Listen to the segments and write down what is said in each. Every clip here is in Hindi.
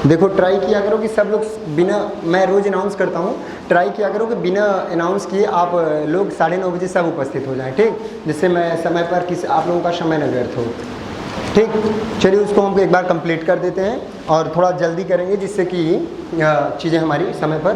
देखो ट्राई किया करो कि सब लोग बिना, मैं रोज़ अनाउंस करता हूँ, ट्राई किया करो कि बिना अनाउंस किए आप लोग 9:30 बजे सब उपस्थित हो जाएं, ठीक, जिससे मैं समय पर आप लोगों का समय न व्यर्थ हो। ठीक, चलिए उसको हम एक बार कंप्लीट कर देते हैं और थोड़ा जल्दी करेंगे जिससे कि चीज़ें हमारी समय पर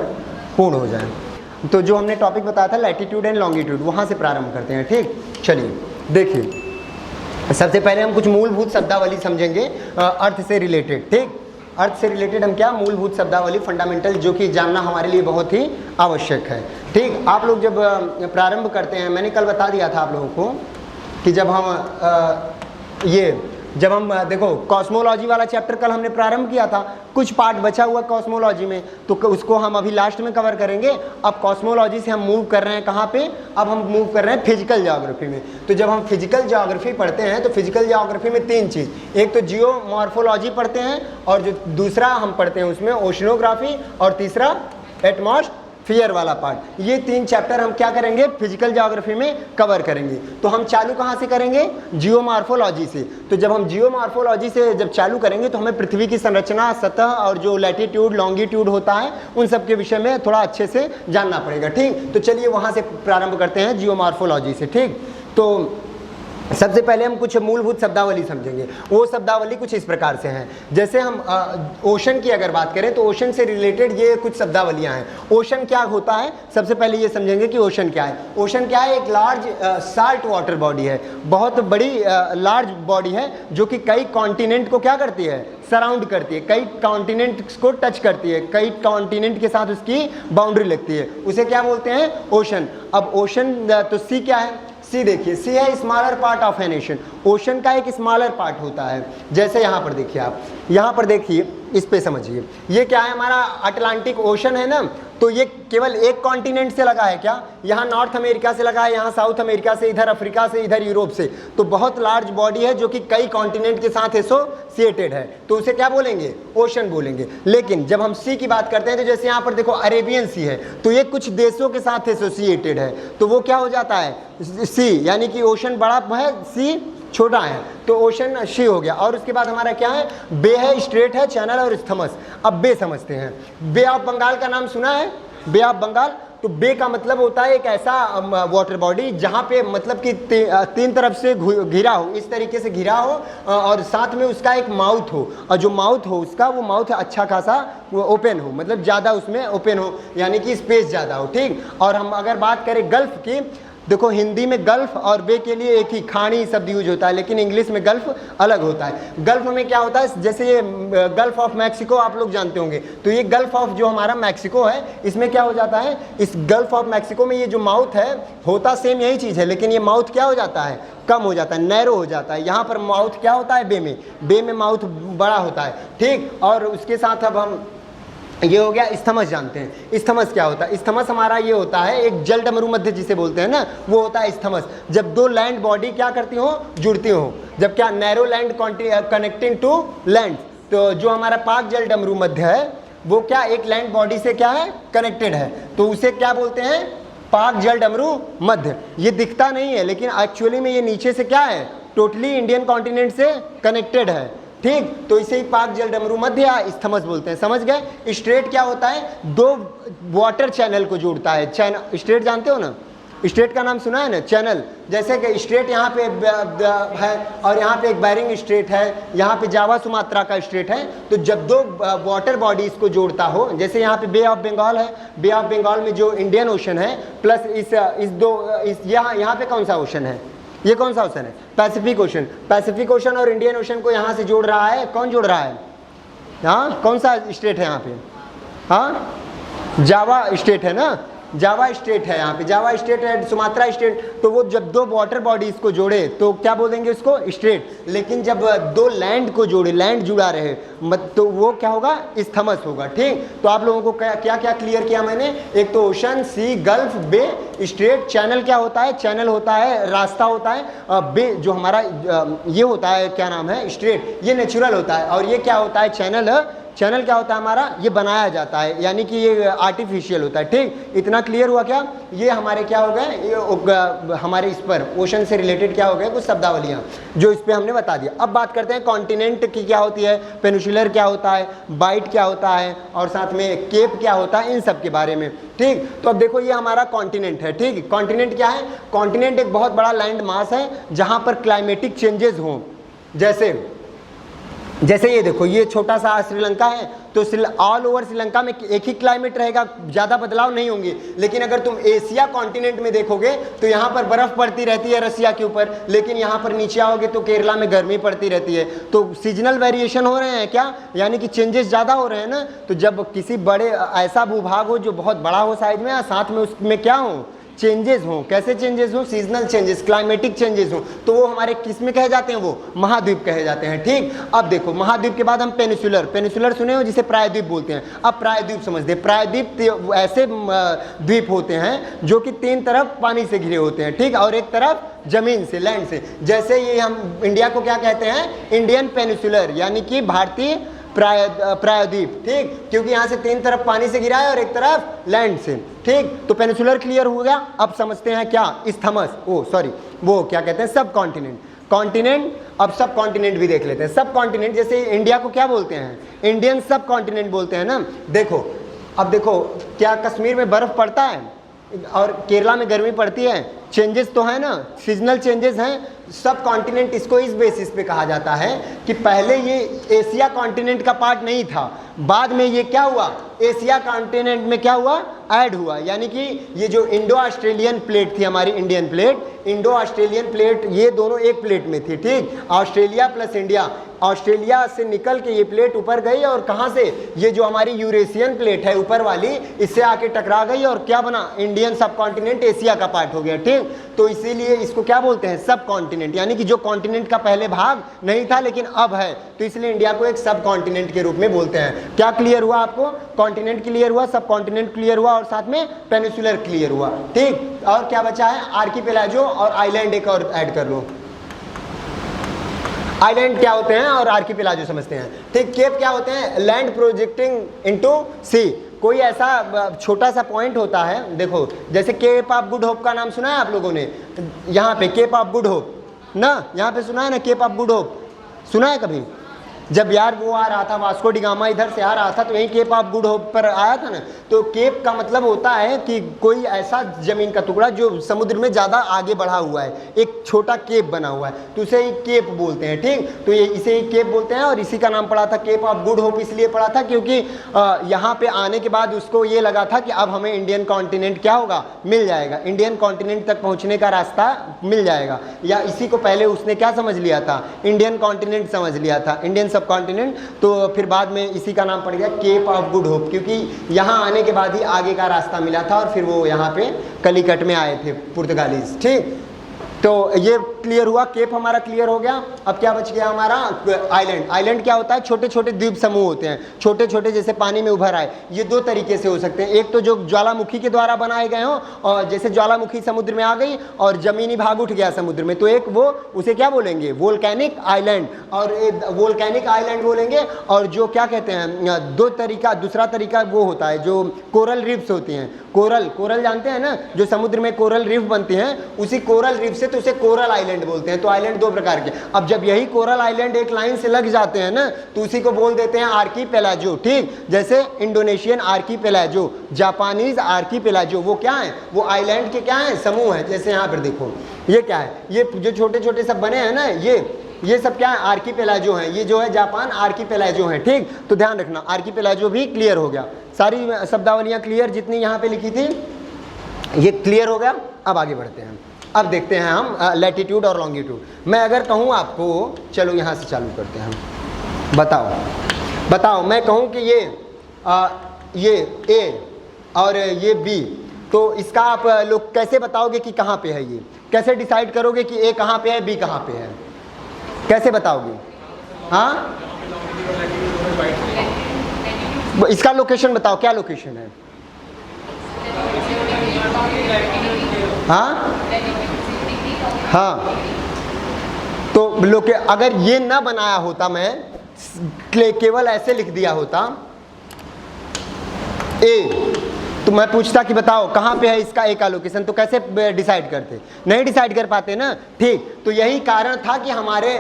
पूर्ण हो जाएं। तो जो हमने टॉपिक बताया था लैटिट्यूड एंड लॉन्गिट्यूड, वहाँ से प्रारंभ करते हैं। ठीक, चलिए देखिए, सबसे पहले हम कुछ मूलभूत शब्दावली समझेंगे अर्थ से रिलेटेड। ठीक, अर्थ से रिलेटेड हम क्या, मूलभूत शब्दावली, फंडामेंटल, जो कि जानना हमारे लिए बहुत ही आवश्यक है। ठीक, आप लोग जब प्रारंभ करते हैं, मैंने कल बता दिया था आप लोगों को कि जब हम देखो कॉस्मोलॉजी वाला चैप्टर कल हमने प्रारंभ किया था, कुछ पार्ट बचा हुआ कॉस्मोलॉजी में, तो उसको हम अभी लास्ट में कवर करेंगे। अब कॉस्मोलॉजी से हम मूव कर रहे हैं कहाँ पे, अब हम मूव कर रहे हैं फिजिकल ज्योग्राफी में। तो जब हम फिजिकल ज्योग्राफी पढ़ते हैं तो फिजिकल ज्योग्राफी में तीन चीज़, एक तो जियोमॉर्फोलॉजी पढ़ते हैं, और जो दूसरा हम पढ़ते हैं उसमें ओशनोग्राफी, और तीसरा एटमॉस्फियर वाला पार्ट। ये तीन चैप्टर हम क्या करेंगे, फिजिकल ज्योग्राफी में कवर करेंगे। तो हम चालू कहाँ से करेंगे, जियोमॉर्फोलॉजी से। तो जब हम जियोमॉर्फोलॉजी से जब चालू करेंगे तो हमें पृथ्वी की संरचना, सतह और जो लैटिट्यूड लॉन्गिट्यूड होता है उन सब के विषय में थोड़ा अच्छे से जानना पड़ेगा। ठीक, तो चलिए वहाँ से प्रारंभ करते हैं, जियोमॉर्फोलॉजी से। ठीक, तो सबसे पहले हम कुछ मूलभूत शब्दावली समझेंगे। वो शब्दावली कुछ इस प्रकार से हैं, जैसे हम ओशन की अगर बात करें तो ओशन से रिलेटेड ये कुछ शब्दावलियां हैं। ओशन क्या होता है, सबसे पहले ये समझेंगे कि ओशन क्या है। ओशन क्या है, एक लार्ज साल्ट वाटर बॉडी है, बहुत बड़ी लार्ज बॉडी है जो कि कई कॉन्टिनेंट को क्या करती है, सराउंड करती है, कई कॉन्टिनेंट्स को टच करती है, कई कॉन्टिनेंट के साथ उसकी बाउंड्री लगती है, उसे क्या बोलते हैं, ओशन। अब ओशन तो सी क्या है, सी देखिए, सी है smaller part of a nation. Ocean का एक स्मॉलर पार्ट होता है, जैसे यहाँ पर देखिए, आप यहाँ पर देखिए, इस पे समझिए, ये क्या है, हमारा अटलांटिक ओशन है ना, तो ये केवल एक कॉन्टिनेंट से लगा है क्या, यहाँ नॉर्थ अमेरिका से लगा है, यहाँ साउथ अमेरिका से, इधर अफ्रीका से, इधर यूरोप से। तो बहुत लार्ज बॉडी है जो कि कई कॉन्टिनेंट के साथ एसोसिएटेड है, तो उसे क्या बोलेंगे, ओशन बोलेंगे। लेकिन जब हम सी की बात करते हैं तो जैसे यहाँ पर देखो अरेबियन सी है, तो ये कुछ देशों के साथ एसोसिएटेड है, तो वो क्या हो जाता है, सी, यानी कि ओशन बड़ा है, सी छोटा है, तो ओशन सी हो गया। और उसके बाद हमारा क्या है, बे है, स्ट्रेट है, चैनल और स्थमस। अब बे समझते हैं, बे ऑफ बंगाल का नाम सुना है, बे ऑफ बंगाल। तो बे का मतलब होता है एक ऐसा वाटर बॉडी जहाँ पे मतलब कि तीन तरफ से घिरा हो, इस तरीके से घिरा हो, और साथ में उसका एक माउथ हो, और जो माउथ हो उसका, वो माउथ अच्छा खासा ओपन हो, मतलब ज़्यादा उसमें ओपन हो, यानी कि स्पेस ज़्यादा हो। ठीक, और हम अगर बात करें गल्फ की, देखो हिंदी में गल्फ और बे के लिए एक ही खाड़ी शब्द यूज होता है, लेकिन इंग्लिश में गल्फ अलग होता है। गल्फ में क्या होता है, जैसे ये गल्फ ऑफ मैक्सिको आप लोग जानते होंगे, तो ये गल्फ ऑफ जो हमारा मैक्सिको है, इसमें क्या हो जाता है, इस गल्फ ऑफ मैक्सिको में ये जो माउथ है, होता सेम यही चीज़ है, लेकिन ये माउथ क्या हो जाता है, कम हो जाता है, नैरो हो जाता है। यहाँ पर माउथ क्या होता है, बे में माउथ बड़ा होता है। ठीक, और उसके साथ अब हम ये हो गया स्थमस, जानते हैं स्थमस क्या होता है। स्थमस हमारा ये होता है एक जल डमरू मध्य जिसे बोलते हैं ना, वो होता है स्थमस। जब दो लैंड बॉडी क्या करती हो, जुड़ती हो, जब क्या, narrow land connecting to land, तो जो हमारा पाक जल डमरू मध्य है वो क्या एक लैंड बॉडी से क्या है, कनेक्टेड है, तो उसे क्या बोलते हैं, पाक जल डमरू मध्य। ये दिखता नहीं है लेकिन एक्चुअली में ये नीचे से क्या है, टोटली इंडियन कॉन्टिनेंट से कनेक्टेड है। ठीक, तो इसे ही पाक जल डमरू मध्य या स्थमस बोलते हैं, समझ गए। स्ट्रेट क्या होता है, दो वाटर चैनल को जोड़ता है। चैनल, स्ट्रेट जानते हो ना, स्ट्रेट का नाम सुना है ना, चैनल। जैसे कि स्ट्रेट यहाँ पे है और यहाँ पे एक बैरिंग स्ट्रेट है, यहाँ पे जावा सुमात्रा का स्ट्रेट है, तो जब दो वाटर बॉडीज को जोड़ता हो, जैसे यहाँ पे बे ऑफ बंगाल है, बे ऑफ बंगाल में जो इंडियन ओशन है, प्लस यहाँ पे कौन सा ओशन है, ये कौन सा ओशन है, पैसिफिक ओशन। पैसिफिक ओशन और इंडियन ओशन को यहाँ से जोड़ रहा है, कौन जोड़ रहा है, हाँ कौन सा स्टेट है यहाँ पे, हाँ जावा स्टेट है ना, जावा स्टेट है यहाँ पे, जावा स्टेट है, सुमात्रा स्टेट। तो वो जब दो वाटर बॉडीज को जोड़े तो क्या बोलेंगे उसको, स्टेट। लेकिन जब दो लैंड को जोड़े, लैंड जुड़ा रहे, तो वो क्या होगा, स्थमस होगा। ठीक, तो आप लोगों को क्या क्या क्लियर किया मैंने, एक तो ओशन, सी, गल्फ, बे, स्ट्रेट। चैनल क्या होता है, चैनल होता है रास्ता होता है, बे जो हमारा ये होता है क्या नाम है, स्ट्रेट, ये नेचुरल होता है, और ये क्या होता है, चैनल चैनल क्या होता है हमारा, ये बनाया जाता है, यानी कि ये आर्टिफिशियल होता है। ठीक, इतना क्लियर हुआ क्या? ये हमारे क्या हो गए, ये हमारे इस पर ओशन से रिलेटेड क्या हो गए कुछ शब्दावलियाँ जो इस पर हमने बता दिया। अब बात करते हैं कॉन्टिनेंट की क्या होती है, पेनिनसुलर क्या होता है, बाइट क्या होता है, और साथ में केप क्या होता है, इन सब के बारे में। ठीक, तो अब देखो ये हमारा कॉन्टिनेंट है। ठीक, कॉन्टिनेंट क्या है? कॉन्टिनेंट एक बहुत बड़ा लैंड मास है जहाँ पर क्लाइमेटिक चेंजेस हों। जैसे ये देखो, ये छोटा सा श्रीलंका है, तो ऑल ओवर श्रीलंका में एक ही क्लाइमेट रहेगा, ज़्यादा बदलाव नहीं होंगे। लेकिन अगर तुम एशिया कॉन्टिनेंट में देखोगे तो यहाँ पर बर्फ़ पड़ती रहती है रसिया के ऊपर, लेकिन यहाँ पर नीचे आओगे तो केरला में गर्मी पड़ती रहती है। तो सीजनल वेरिएशन हो रहे हैं क्या, यानी कि चेंजेस ज़्यादा हो रहे हैं ना। तो जब किसी बड़े ऐसा भूभाग हो जो बहुत बड़ा हो साइज में, साथ में उसमें क्या हो, चेंजेस हों। कैसे चेंजेस हों? सीजनल चेंजेस, क्लाइमेटिक चेंजेस हों, तो वो हमारे किस में कहे जाते हैं, वो महाद्वीप कहे जाते हैं। ठीक, अब देखो महाद्वीप के बाद हम पेनिनसुलर सुने हो, जिसे प्रायद्वीप बोलते हैं। अब प्रायद्वीप समझते हैं। प्रायद्वीप ऐसे द्वीप होते हैं जो कि 3 तरफ पानी से घिरे होते हैं। ठीक, और एक तरफ जमीन से, लैंड से। जैसे ये हम इंडिया को क्या कहते हैं, इंडियन पेनिनसुलर, यानी कि भारतीय प्रायद्वीप। ठीक, क्योंकि यहाँ से 3 तरफ पानी से घिरा है और एक तरफ लैंड से। ठीक, तो पेनिनसुलर क्लियर हो गया। अब समझते हैं क्या, इस्थमस, वो क्या कहते हैं, सब कॉन्टिनेंट। कॉन्टिनेंट, अब सब कॉन्टिनेंट भी देख लेते हैं। सब कॉन्टिनेंट, जैसे इंडिया को क्या बोलते हैं, इंडियन सब कॉन्टिनेंट बोलते हैं ना। देखो, अब देखो, क्या कश्मीर में बर्फ पड़ता है और केरला में गर्मी पड़ती है? चेंजेस तो है ना, सीजनल चेंजेस हैं। सब कॉन्टिनेंट इसको इस बेसिस पे कहा जाता है कि पहले ये एशिया कॉन्टिनेंट का पार्ट नहीं था, बाद में ये क्या हुआ, एशिया कॉन्टिनेंट में क्या हुआ, ऐड हुआ। यानी कि ये जो इंडो ऑस्ट्रेलियन प्लेट थी हमारी, Indian plate, Indo Australian plate, ये दोनों एक प्लेट में थी। ठीक, ऑस्ट्रेलिया प्लस इंडिया, ऑस्ट्रेलिया से निकल के ये प्लेट ऊपर गई और कहाँ से, ये जो हमारी यूरेशियन प्लेट है ऊपर वाली, इससे आके टकरा गई और क्या बना, इंडियन सब कॉन्टिनेंट एशिया का पार्ट हो गया। ठीक, तो इसीलिए इसको क्या बोलते हैं, सब कॉन्टिनेंट, यानी कि जो कॉन्टिनेंट का पहले भाग नहीं था लेकिन अब है, तो इसलिए इंडिया को एक सब कॉन्टिनेंट के रूप में बोलते हैं। क्या क्लियर हुआ आपको, कॉन्टिनेंट क्लियर हुआ, सब कॉन्टिनेंट क्लियर हुआ और साथ में पेनिनसुलर क्लियर हुआ। ठीक, और क्या बचा है, आर्किपेलागो और आइलैंड एक और ऐड कर लो। आइलैंड क्या होते हैं और आर्किपेलागो समझते हैं। ठीक, केप क्या होते हैं, लैंड प्रोजेक्टिंग इनटू सी, कोई ऐसा छोटा सा पॉइंट होता है। देखो, जैसे केप ऑफ गुड होप का नाम सुना है आप लोगों ने, यहाँ पे केप ऑफ गुड होप ना, यहाँ पे सुना है ना, केप ऑफ गुड होप सुना है कभी? जब यार वो आ रहा था, वास्को डी गामा इधर से आ रहा था, तो यही केप ऑफ गुड होप पर आया था ना। तो केप का मतलब होता है कि कोई ऐसा जमीन का टुकड़ा जो समुद्र में ज़्यादा आगे बढ़ा हुआ है, एक छोटा केप बना हुआ है, तो उसे ही केप बोलते हैं। ठीक, तो ये इसे ही केप बोलते हैं और इसी का नाम पड़ा था केप ऑफ गुड होप। इसलिए पड़ा था क्योंकि यहाँ पे आने के बाद उसको ये लगा था कि अब हमें इंडियन कॉन्टिनेंट क्या होगा, मिल जाएगा, इंडियन कॉन्टिनेंट तक पहुँचने का रास्ता मिल जाएगा। या इसी को पहले उसने क्या समझ लिया था, इंडियन कॉन्टिनेंट समझ लिया था, इंडियन सब कॉन्टिनेंट। तो फिर बाद में इसी का नाम पड़ गया केप ऑफ गुड होप, क्योंकि यहाँ आने के बाद ही आगे का रास्ता मिला था और फिर वो यहाँ पे कलिकट में आए थे पुर्तगालीज। ठीक, तो ये क्लियर हुआ, केप हमारा क्लियर हो गया। अब क्या बच गया हमारा, आइलैंड। आइलैंड क्या होता है, छोटे छोटे द्वीप समूह होते हैं, छोटे छोटे जैसे पानी में उभर आए। ये 2 तरीके से हो सकते हैं, एक तो जो ज्वालामुखी के द्वारा बनाए गए हों, और जैसे ज्वालामुखी समुद्र में आ गई और जमीनी भाग उठ गया समुद्र में, तो एक वो, उसे क्या बोलेंगे, वोल्केनिक आइलैंड, और वोल्केनिक आइलैंड बोलेंगे। और जो क्या कहते हैं, दूसरा तरीका वो होता है जो कोरल रिफ्स होती हैं। कोरल जानते हैं ना, जो समुद्र में कोरल रिफ बनती हैं, उसी कोरल रिफ से, तो उसे कोरल आइलैंड बोलते हैं। तो आइलैंड 2 प्रकार के। अब जब यही कोरल आइलैंड एक लाइन से लग जाते हैं ना, तो उसी को बोल देते हैं आर्कीपेलागो। ठीक, जैसे इंडोनेशियन आर्कीपेलागो, जापानीज आर्कीपेलागो, वो क्या है, वो आइलैंड के क्या है, समूह है। जैसे यहाँ पर देखो, ये क्या है, ये जो छोटे छोटे सब बने हैं ना, ये सब क्या है, आर्कीपेलागो हैं। ये जो है जापान आर्कीपेलागो है। ठीक, तो ध्यान रखना, आर्कीपेलागो भी क्लियर हो गया, सारी शब्दावलियाँ क्लियर जितनी यहाँ पे लिखी थी ये क्लियर हो गया। अब आगे बढ़ते हैं, अब देखते हैं हम लैटिट्यूड और लॉन्गिट्यूड। मैं अगर कहूँ आपको, चलो यहाँ से चालू करते हैं, बताओ, मैं कहूँ कि ये ए और ये बी, तो इसका आप लोग कैसे बताओगे कि कहाँ पे है, ये कैसे डिसाइड करोगे कि ए कहाँ पे है, बी कहाँ पे है, कैसे बताओगे? हाँ, इसका लोकेशन बताओ, क्या लोकेशन है? हाँ, तो अगर ये ना बनाया होता मैं केवल ऐसे लिख दिया होता ए, तो मैं पूछता कि बताओ कहाँ पे है इसका ए का लोकेशन, तो कैसे डिसाइड करते? नहीं डिसाइड कर पाते ना। ठीक, तो यही कारण था कि हमारे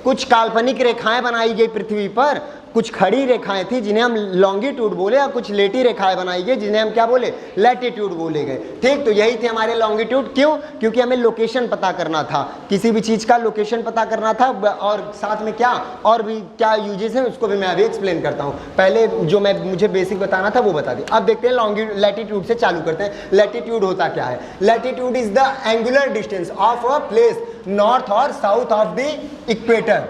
कुछ काल्पनिक रेखाएं बनाई गई पृथ्वी पर, कुछ खड़ी रेखाएं थी जिन्हें हम लॉन्गिट्यूड बोले, और कुछ लेटी रेखाएं बनाई गई जिन्हें हम क्या बोले, लैटिट्यूड बोले गए। ठीक, तो यही थे हमारे लॉन्गिट्यूड। क्यों? क्योंकि हमें लोकेशन पता करना था, किसी भी चीज का लोकेशन पता करना था, और साथ में क्या और भी क्या यूजेस हैं उसको भी मैं अभी एक्सप्लेन करता हूँ। पहले जो मुझे बेसिक बताना था वो बता दी। अब देखते हैं लैटिट्यूड से चालू करते हैं। लैटिट्यूड होता क्या है? Latitude is the angular distance of a place north और साउथ ऑफ द इक्वेटर।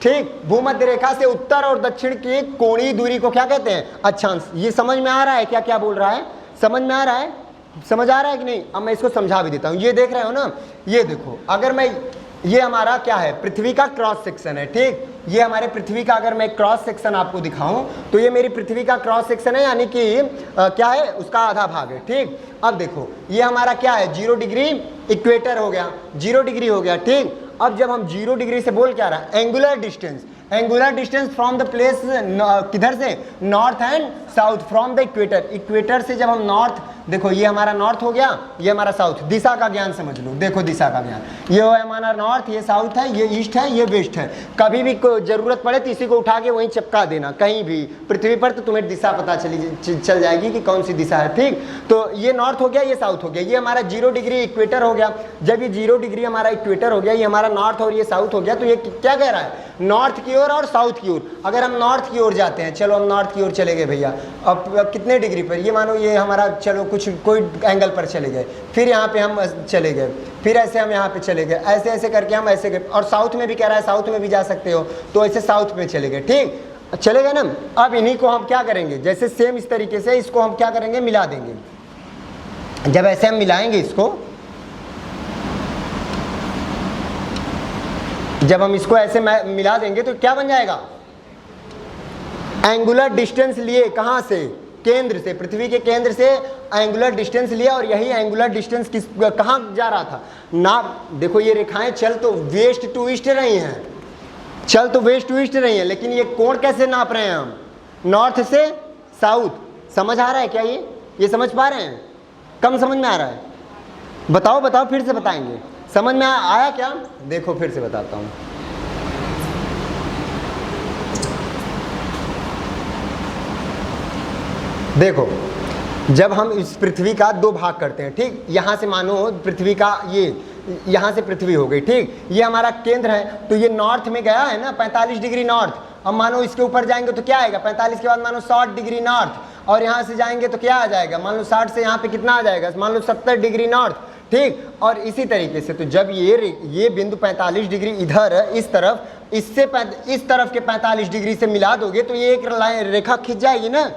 ठीक, भूमध्य रेखा से उत्तर और दक्षिण की कोणीय दूरी को क्या कहते हैं? अक्षांश। ये समझ में आ रहा है क्या क्या बोल रहा है? समझ में आ रहा है? समझ आ रहा है कि नहीं? अब मैं इसको समझा भी देता हूं। ये देख रहे हो ना, ये देखो, अगर मैं, ये हमारा क्या है, पृथ्वी का क्रॉस सेक्शन है। ठीक, ये हमारे पृथ्वी का अगर मैं क्रॉस सेक्शन आपको दिखाऊं तो ये मेरी पृथ्वी का क्रॉस सेक्शन है, यानी कि क्या है, उसका आधा भाग है। ठीक, अब देखो ये हमारा क्या है, 0 डिग्री इक्वेटर हो गया, 0 डिग्री हो गया। ठीक, अब जब हम 0 डिग्री से बोल क्या रहा है, angular distance, angular distance from the place, किधर से, north and south, from the equator, equator से जब हम नॉर्थ, देखो ये हमारा नॉर्थ हो गया, ये हमारा साउथ, दिशा का ज्ञान समझ लो, देखो दिशा का ज्ञान, ये है हमारा नॉर्थ, ये साउथ है, ये ईस्ट है, ये वेस्ट है। कभी भी जरूरत पड़े तो इसी को उठा के वहीं चिपका देना कहीं भी पृथ्वी पर, तो तुम्हें दिशा पता चल जाएगी कि कौन सी दिशा है। ठीक, तो ये नॉर्थ हो गया, ये साउथ हो गया, ये हमारा 0 डिग्री इक्वेटर हो गया। जब ये 0 डिग्री हमारा इक्वेटर हो गया, ये हमारा नॉर्थ और ये साउथ हो गया, तो ये क्या कह रहा है, नॉर्थ की ओर और साउथ की ओर। अगर हम नॉर्थ की ओर जाते हैं, चलो हम नॉर्थ की ओर चले गए भैया, अब कितने डिग्री पर, ये मानो ये हमारा, चलो कुछ कोई एंगल पर चले गए, फिर यहाँ पे हम चले गए, फिर ऐसे हम यहाँ पे चले गए, ऐसे ऐसे करके हम ऐसे गए, और साउथ में भी कह रहा है, साउथ में भी जा सकते हो, तो ऐसे साउथ पे चले गए। ठीक, चले गए ना। अब इन्हीं को हम क्या करेंगे, जैसे सेम इस तरीके से इसको हम क्या करेंगे, मिला देंगे। जब ऐसे हम मिलाएंगे इसको, जब हम इसको ऐसे मिला देंगे तो क्या बन जाएगा, एंगुलर डिस्टेंस लिए, कहां से, केंद्र से, पृथ्वी के केंद्र से एंगुलर डिस्टेंस लिया, और यही एंगुलर डिस्टेंस कहां जा रहा था, ना, देखो ये रेखाएं चल तो वेस्ट टू ईस्ट रही हैं, चल तो वेस्ट टू ईस्ट रही हैं, लेकिन ये कोण कैसे नाप रहे हैं हम, नॉर्थ से साउथ। समझ आ रहा है क्या? ये समझ पा रहे हैं? कम समझ में आ रहा है? बताओ बताओ, फिर से बताएंगे। समझ में आया क्या? देखो फिर से बताता हूं। देखो, जब हम इस पृथ्वी का 2 भाग करते हैं, ठीक, यहां से मानो पृथ्वी का ये, यहां से पृथ्वी हो गई, ठीक, ये हमारा केंद्र है, तो ये नॉर्थ में गया है ना, 45 डिग्री नॉर्थ। अब मानो इसके ऊपर जाएंगे तो क्या आएगा, 45 के बाद मानो 60 डिग्री नॉर्थ, और यहां से जाएंगे तो क्या आ जाएगा, मान लो 60 से यहाँ पे कितना आ जाएगा, मान लो 70 डिग्री नॉर्थ। ठीक, और इसी तरीके से, तो जब ये बिंदु 45 डिग्री इधर इस तरफ, इससे इस तरफ के 45 डिग्री से मिला दोगे तो ये एक रेखा खींच जाएगी ना,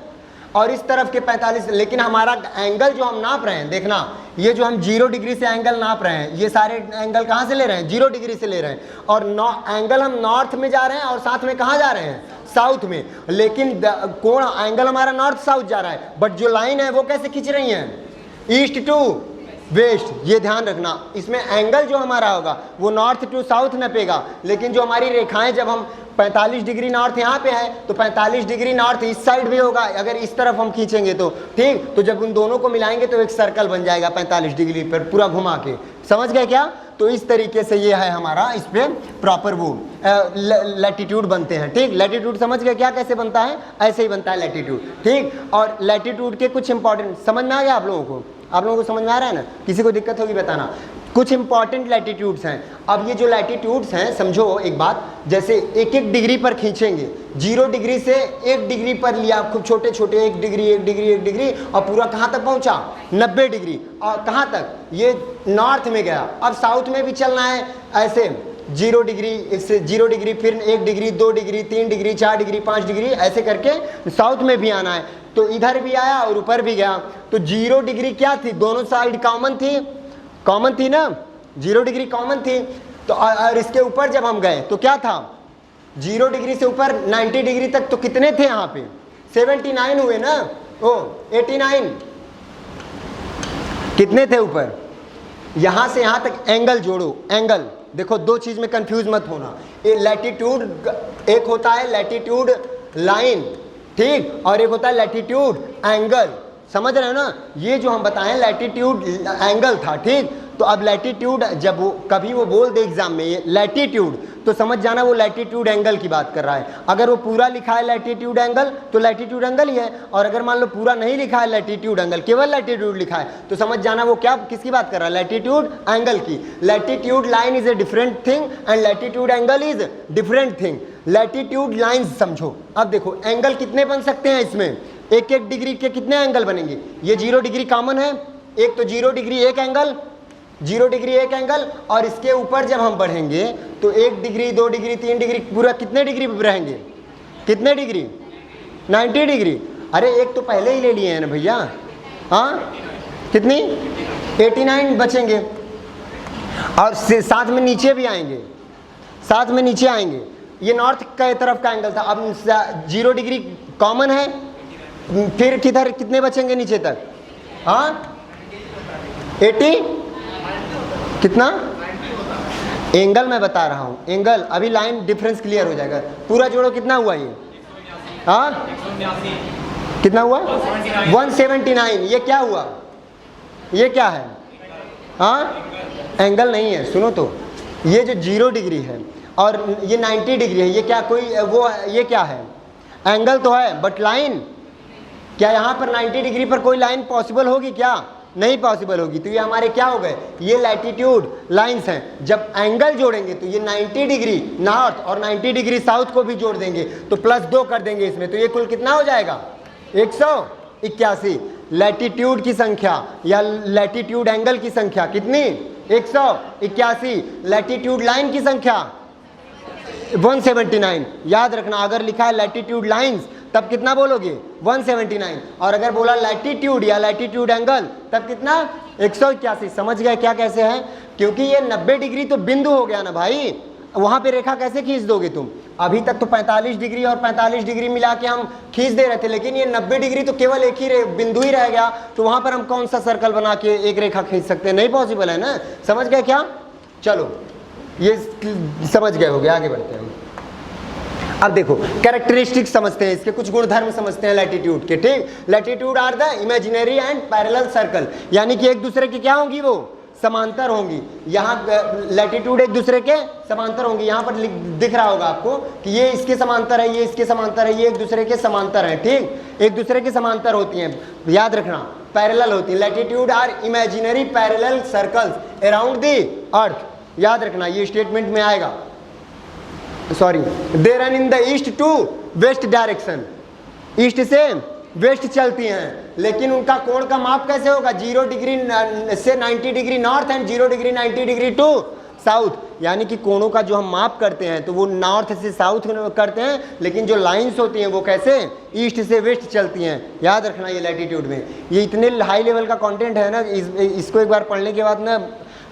और इस तरफ के 45, लेकिन हमारा एंगल जो हम नाप रहे हैं, देखना, ये जो हम 0 डिग्री से एंगल नाप रहे हैं, ये सारे एंगल कहाँ से ले रहे हैं, 0 डिग्री से ले रहे हैं, और एंगल हम नॉर्थ में जा रहे हैं, और साथ में कहाँ जा रहे हैं, साउथ में, लेकिन कोण एंगल हमारा नॉर्थ साउथ जा रहा है, बट जो लाइन है वो कैसे खींच रही है, ईस्ट टू वेस्ट। ये ध्यान रखना, इसमें एंगल जो हमारा होगा वो नॉर्थ टू साउथ नपेगा, लेकिन जो हमारी रेखाएं, जब हम 45 डिग्री नॉर्थ यहाँ पे है तो 45 डिग्री नॉर्थ इस साइड भी होगा, अगर इस तरफ हम खींचेंगे तो, ठीक, तो जब उन दोनों को मिलाएंगे तो एक सर्कल बन जाएगा 45 डिग्री पर पूरा घुमा के। समझ गए क्या? तो इस तरीके से ये है हमारा, इस पे प्रॉपर वो लैटिट्यूड बनते हैं। ठीक, लैटिट्यूड समझ गए क्या कैसे बनता है? ऐसे ही बनता है लैटिट्यूड। ठीक, और लैटिट्यूड के कुछ इंपॉर्टेंट, समझ में आ गया आप लोगों को? आप लोगों को समझ में आ रहा है ना? किसी को दिक्कत होगी बताना। कुछ इंपॉर्टेंट लैटिट्यूड्स हैं। अब ये जो लैटिट्यूड्स हैं, समझो एक बात, जैसे 1-1 डिग्री पर खींचेंगे, 0 डिग्री से 1 डिग्री पर लिया, खूब छोटे छोटे 1 डिग्री 1 डिग्री 1 डिग्री, और पूरा कहाँ तक पहुँचा, 90 डिग्री, और कहाँ तक, ये नॉर्थ में गया। अब साउथ में भी चलना है ऐसे, 0 डिग्री, इससे 0 डिग्री, फिर 1 degree 2 degree 3 degree 4 degree 5 degree, ऐसे करके साउथ में भी आना है। तो इधर भी आया और ऊपर भी गया। तो 0 डिग्री क्या थी, दोनों साइड कॉमन थी ना, 0 डिग्री कॉमन थी। तो और इसके ऊपर जब हम गए तो क्या था, 0 डिग्री से ऊपर 90 डिग्री तक, तो कितने थे यहाँ पे, 79 हुए ना, 89, कितने थे ऊपर। यहां से यहां तक एंगल जोड़ो, एंगल देखो, 2 चीज में कंफ्यूज मत होना। लैटिट्यूड एक होता है लैटिट्यूड लाइन, ठीक, और एक होता है लैटिट्यूड एंगल। समझ रहे हो ना, ये जो हम बताएं लैटिट्यूड एंगल था, ठीक। तो अब लैटिट्यूड जब वो कभी वो बोल दे एग्जाम में ये लैटिट्यूड, तो समझ जाना वो लैटिट्यूड एंगल की बात कर रहा है। अगर वो पूरा लिखा है लैटिट्यूड एंगल तो लैटिट्यूड एंगल ही है, और अगर मान लो पूरा नहीं लिखा है लैटिट्यूड एंगल, केवल लैटिट्यूड लिखा है, तो समझ जाना वो क्या किसकी बात कर रहा है, लैटिट्यूड एंगल की। Latitude line is a different thing and latitude angle is different thing. Latitude line समझो। अब देखो एंगल कितने बन सकते हैं इसमें, एक एक डिग्री के कितने एंगल बनेंगे, ये 0 डिग्री कॉमन है, एक तो 0 डिग्री एक एंगल, 0 डिग्री एक एंगल, और इसके ऊपर जब हम बढ़ेंगे तो 1 डिग्री 2 डिग्री 3 डिग्री, पूरा कितने डिग्री पे रहेंगे, कितने डिग्री, 90 डिग्री। अरे एक तो पहले ही ले लिए हैं ना भैया, हाँ कितनी 89 बचेंगे, और साथ में नीचे भी आएंगे, साथ में नीचे आएंगे। ये नॉर्थ की तरफ का एंगल था, अब 0 डिग्री कॉमन है, फिर किधर कितने बचेंगे नीचे तक, हाँ 80 कितना, एंगल मैं बता रहा हूँ एंगल, अभी लाइन डिफरेंस क्लियर हो जाएगा। पूरा जोड़ो कितना हुआ ये, हाँ कितना हुआ 179। ये क्या हुआ, ये क्या है, हाँ एंगल नहीं है। सुनो तो, ये जो 0 डिग्री है और ये 90 डिग्री है, ये क्या कोई वो ये क्या है, एंगल तो है, बट लाइन क्या यहाँ पर 90 डिग्री पर कोई लाइन पॉसिबल होगी क्या, नहीं पॉसिबल होगी। तो ये हमारे क्या हो गए, ये लैटिट्यूड लाइंस हैं। जब एंगल जोड़ेंगे तो ये 90 डिग्री नॉर्थ और 90 डिग्री साउथ को भी जोड़ देंगे तो +2 कर देंगे इसमें, तो ये कुल कितना हो जाएगा 181। लैटिट्यूड की संख्या या लैटिट्यूड एंगल की संख्या कितनी 181, लैटिट्यूड लाइन की संख्या 179। याद रखना, अगर लिखा है लैटिट्यूड लाइंस तब कितना बोलोगे 179, और अगर बोला लैटिट्यूड या लैटिट्यूड एंगल तब कितना 181। समझ गए क्या कैसे है, क्योंकि ये 90 डिग्री तो बिंदु हो गया ना भाई, वहां पे रेखा कैसे खींच दोगे तुम। अभी तक तो 45 डिग्री और 45 डिग्री मिला के हम खींच दे रहे थे, लेकिन ये 90 डिग्री तो केवल एक ही बिंदु ही रह गया, तो वहां पर हम कौन सा सर्कल बना के एक रेखा खींच सकते हैं, नहीं पॉसिबल है ना। समझ गए क्या, चलो ये समझ गए हो गया, आगे बढ़ते हैं। अब देखो कैरेक्टरिस्टिक समझते हैं, इसके कुछ गुणधर्म समझते हैं लैटिट्यूड के, ठीक। Latitude are the imaginary and parallel circle, यानी कि एक दूसरे की क्या होंगी, वो समांतर होंगी। यहाँ लैटिट्यूड एक दूसरे के समांतर होंगी, यहाँ पर दिख रहा होगा आपको कि ये इसके समांतर है, ये इसके समांतर है, ये एक दूसरे के समांतर है, ठीक, एक दूसरे के समांतर होती हैं। याद रखना पैरेलल होती है। Latitude are imaginary parallel circles around the earth, याद रखना ये स्टेटमेंट में आएगा। Sorry, they run in the east to west direction, ईस्ट से वेस्ट चलती हैं, लेकिन उनका कोण का माप कैसे होगा, 0 डिग्री से 90 degree north and 0 degree 90 degree to south. यानी कि कोणों का जो हम माप करते हैं तो वो नॉर्थ से साउथ करते हैं, लेकिन जो लाइंस होती हैं वो कैसे ईस्ट से वेस्ट चलती हैं। याद रखना ये लैटिट्यूड में, ये इतने हाई लेवल का कंटेंट है ना, इसको एक बार पढ़ने के बाद ना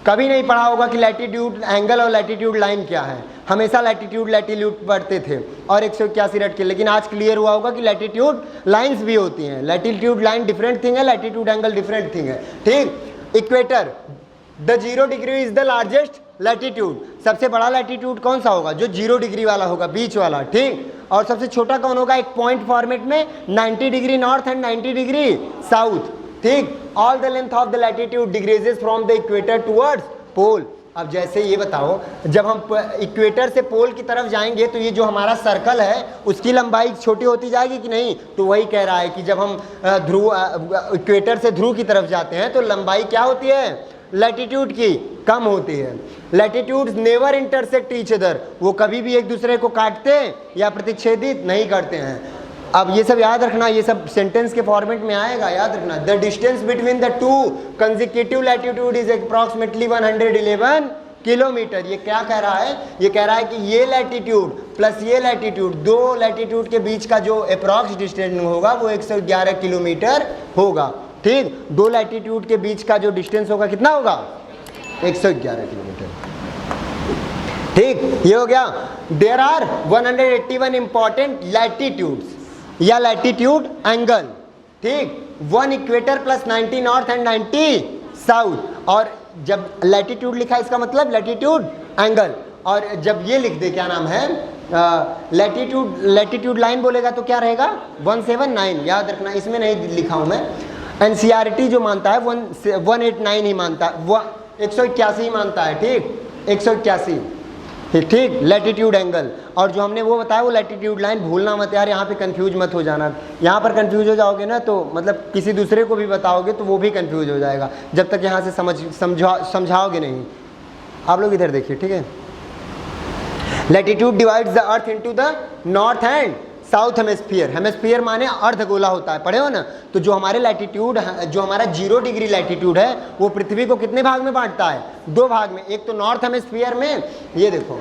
कभी नहीं पढ़ा होगा कि लैटिट्यूड एंगल और लैटिट्यूड लाइन क्या है। हमेशा लैटिट्यूड लैटिट्यूड पढ़ते थे और 181 रट के, लेकिन आज क्लियर हुआ होगा कि लैटिट्यूड लाइंस भी होती हैं। लैटिट्यूड लाइन डिफरेंट थिंग है, लैटिट्यूड एंगल डिफरेंट थिंग है, ठीक। Equator, the 0 degree is the largest latitude, सबसे बड़ा लैटिट्यूड कौन सा होगा, जो 0 डिग्री वाला होगा, बीच वाला, ठीक। और सबसे छोटा कौन होगा, एक पॉइंट फॉर्मेट में 90 degree north and 90 degree south, ठीक। All the length of the latitude decreases from the equator towards pole. अब जैसे ये बताओ, जब हम इक्वेटर से पोल की तरफ जाएंगे तो ये जो हमारा सर्कल है उसकी लंबाई छोटी होती जाएगी कि नहीं, तो वही कह रहा है कि जब हम ध्रुव इक्वेटर से ध्रुव की तरफ जाते हैं तो लंबाई क्या होती है, लैटिट्यूड की कम होती है। Latitudes never intersect each other, वो कभी भी एक दूसरे को काटते या प्रतिच्छेदित नहीं करते हैं। अब ये सब याद रखना, ये सब सेंटेंस के फॉर्मेट में आएगा, याद रखना। The distance between the two consecutive latitude is approximately 111 kilometre. ये क्या कह रहा है, ये कह रहा है कि ये लैटिट्यूड प्लस ये लैटिट्यूड, दो लैटिट्यूड के बीच का जो अप्रॉक्स डिस्टेंस होगा वो 111 किलोमीटर होगा, ठीक। दो लैटिट्यूड के बीच का जो डिस्टेंस होगा कितना होगा, 111 किलोमीटर, ठीक। ये हो गया। देयर आर 181 इंपॉर्टेंट लैटिट्यूड्स या लैटिट्यूड एंगल, ठीक। 1 equator plus 90 north and 90 south. और जब लैटिट्यूड लिखा है इसका मतलब लैटिट्यूड एंगल, और जब ये लिख दे क्या नाम है लैटिट्यूड लाइन बोलेगा तो क्या रहेगा 179, याद रखना, इसमें नहीं लिखा हूं मैं। एनसीईआरटी जो मानता है 189 ही मानता है, वो 181 ही मानता है, ठीक 181, ठीक लैटिट्यूड एंगल। और जो हमने वो बताया वो लैटिट्यूड लाइन भूलना मत यार, यहाँ पे कंफ्यूज मत हो जाना। यहाँ पर कंफ्यूज हो जाओगे ना तो मतलब किसी दूसरे को भी बताओगे तो वो भी कंफ्यूज हो जाएगा, जब तक यहाँ से समझाओगे नहीं। आप लोग इधर देखिए, ठीक है। Latitude divides the earth into the north and south hemisphere. Hemisphere माने अर्धगोला होता है, पढ़े हो ना। तो जो हमारे लैटिट्यूड, जो हमारा 0 डिग्री लैटिट्यूड है वो पृथ्वी को कितने भाग में बांटता है, 2 भाग में। एक तो नॉर्थ हेमिस्फीयर में, ये देखो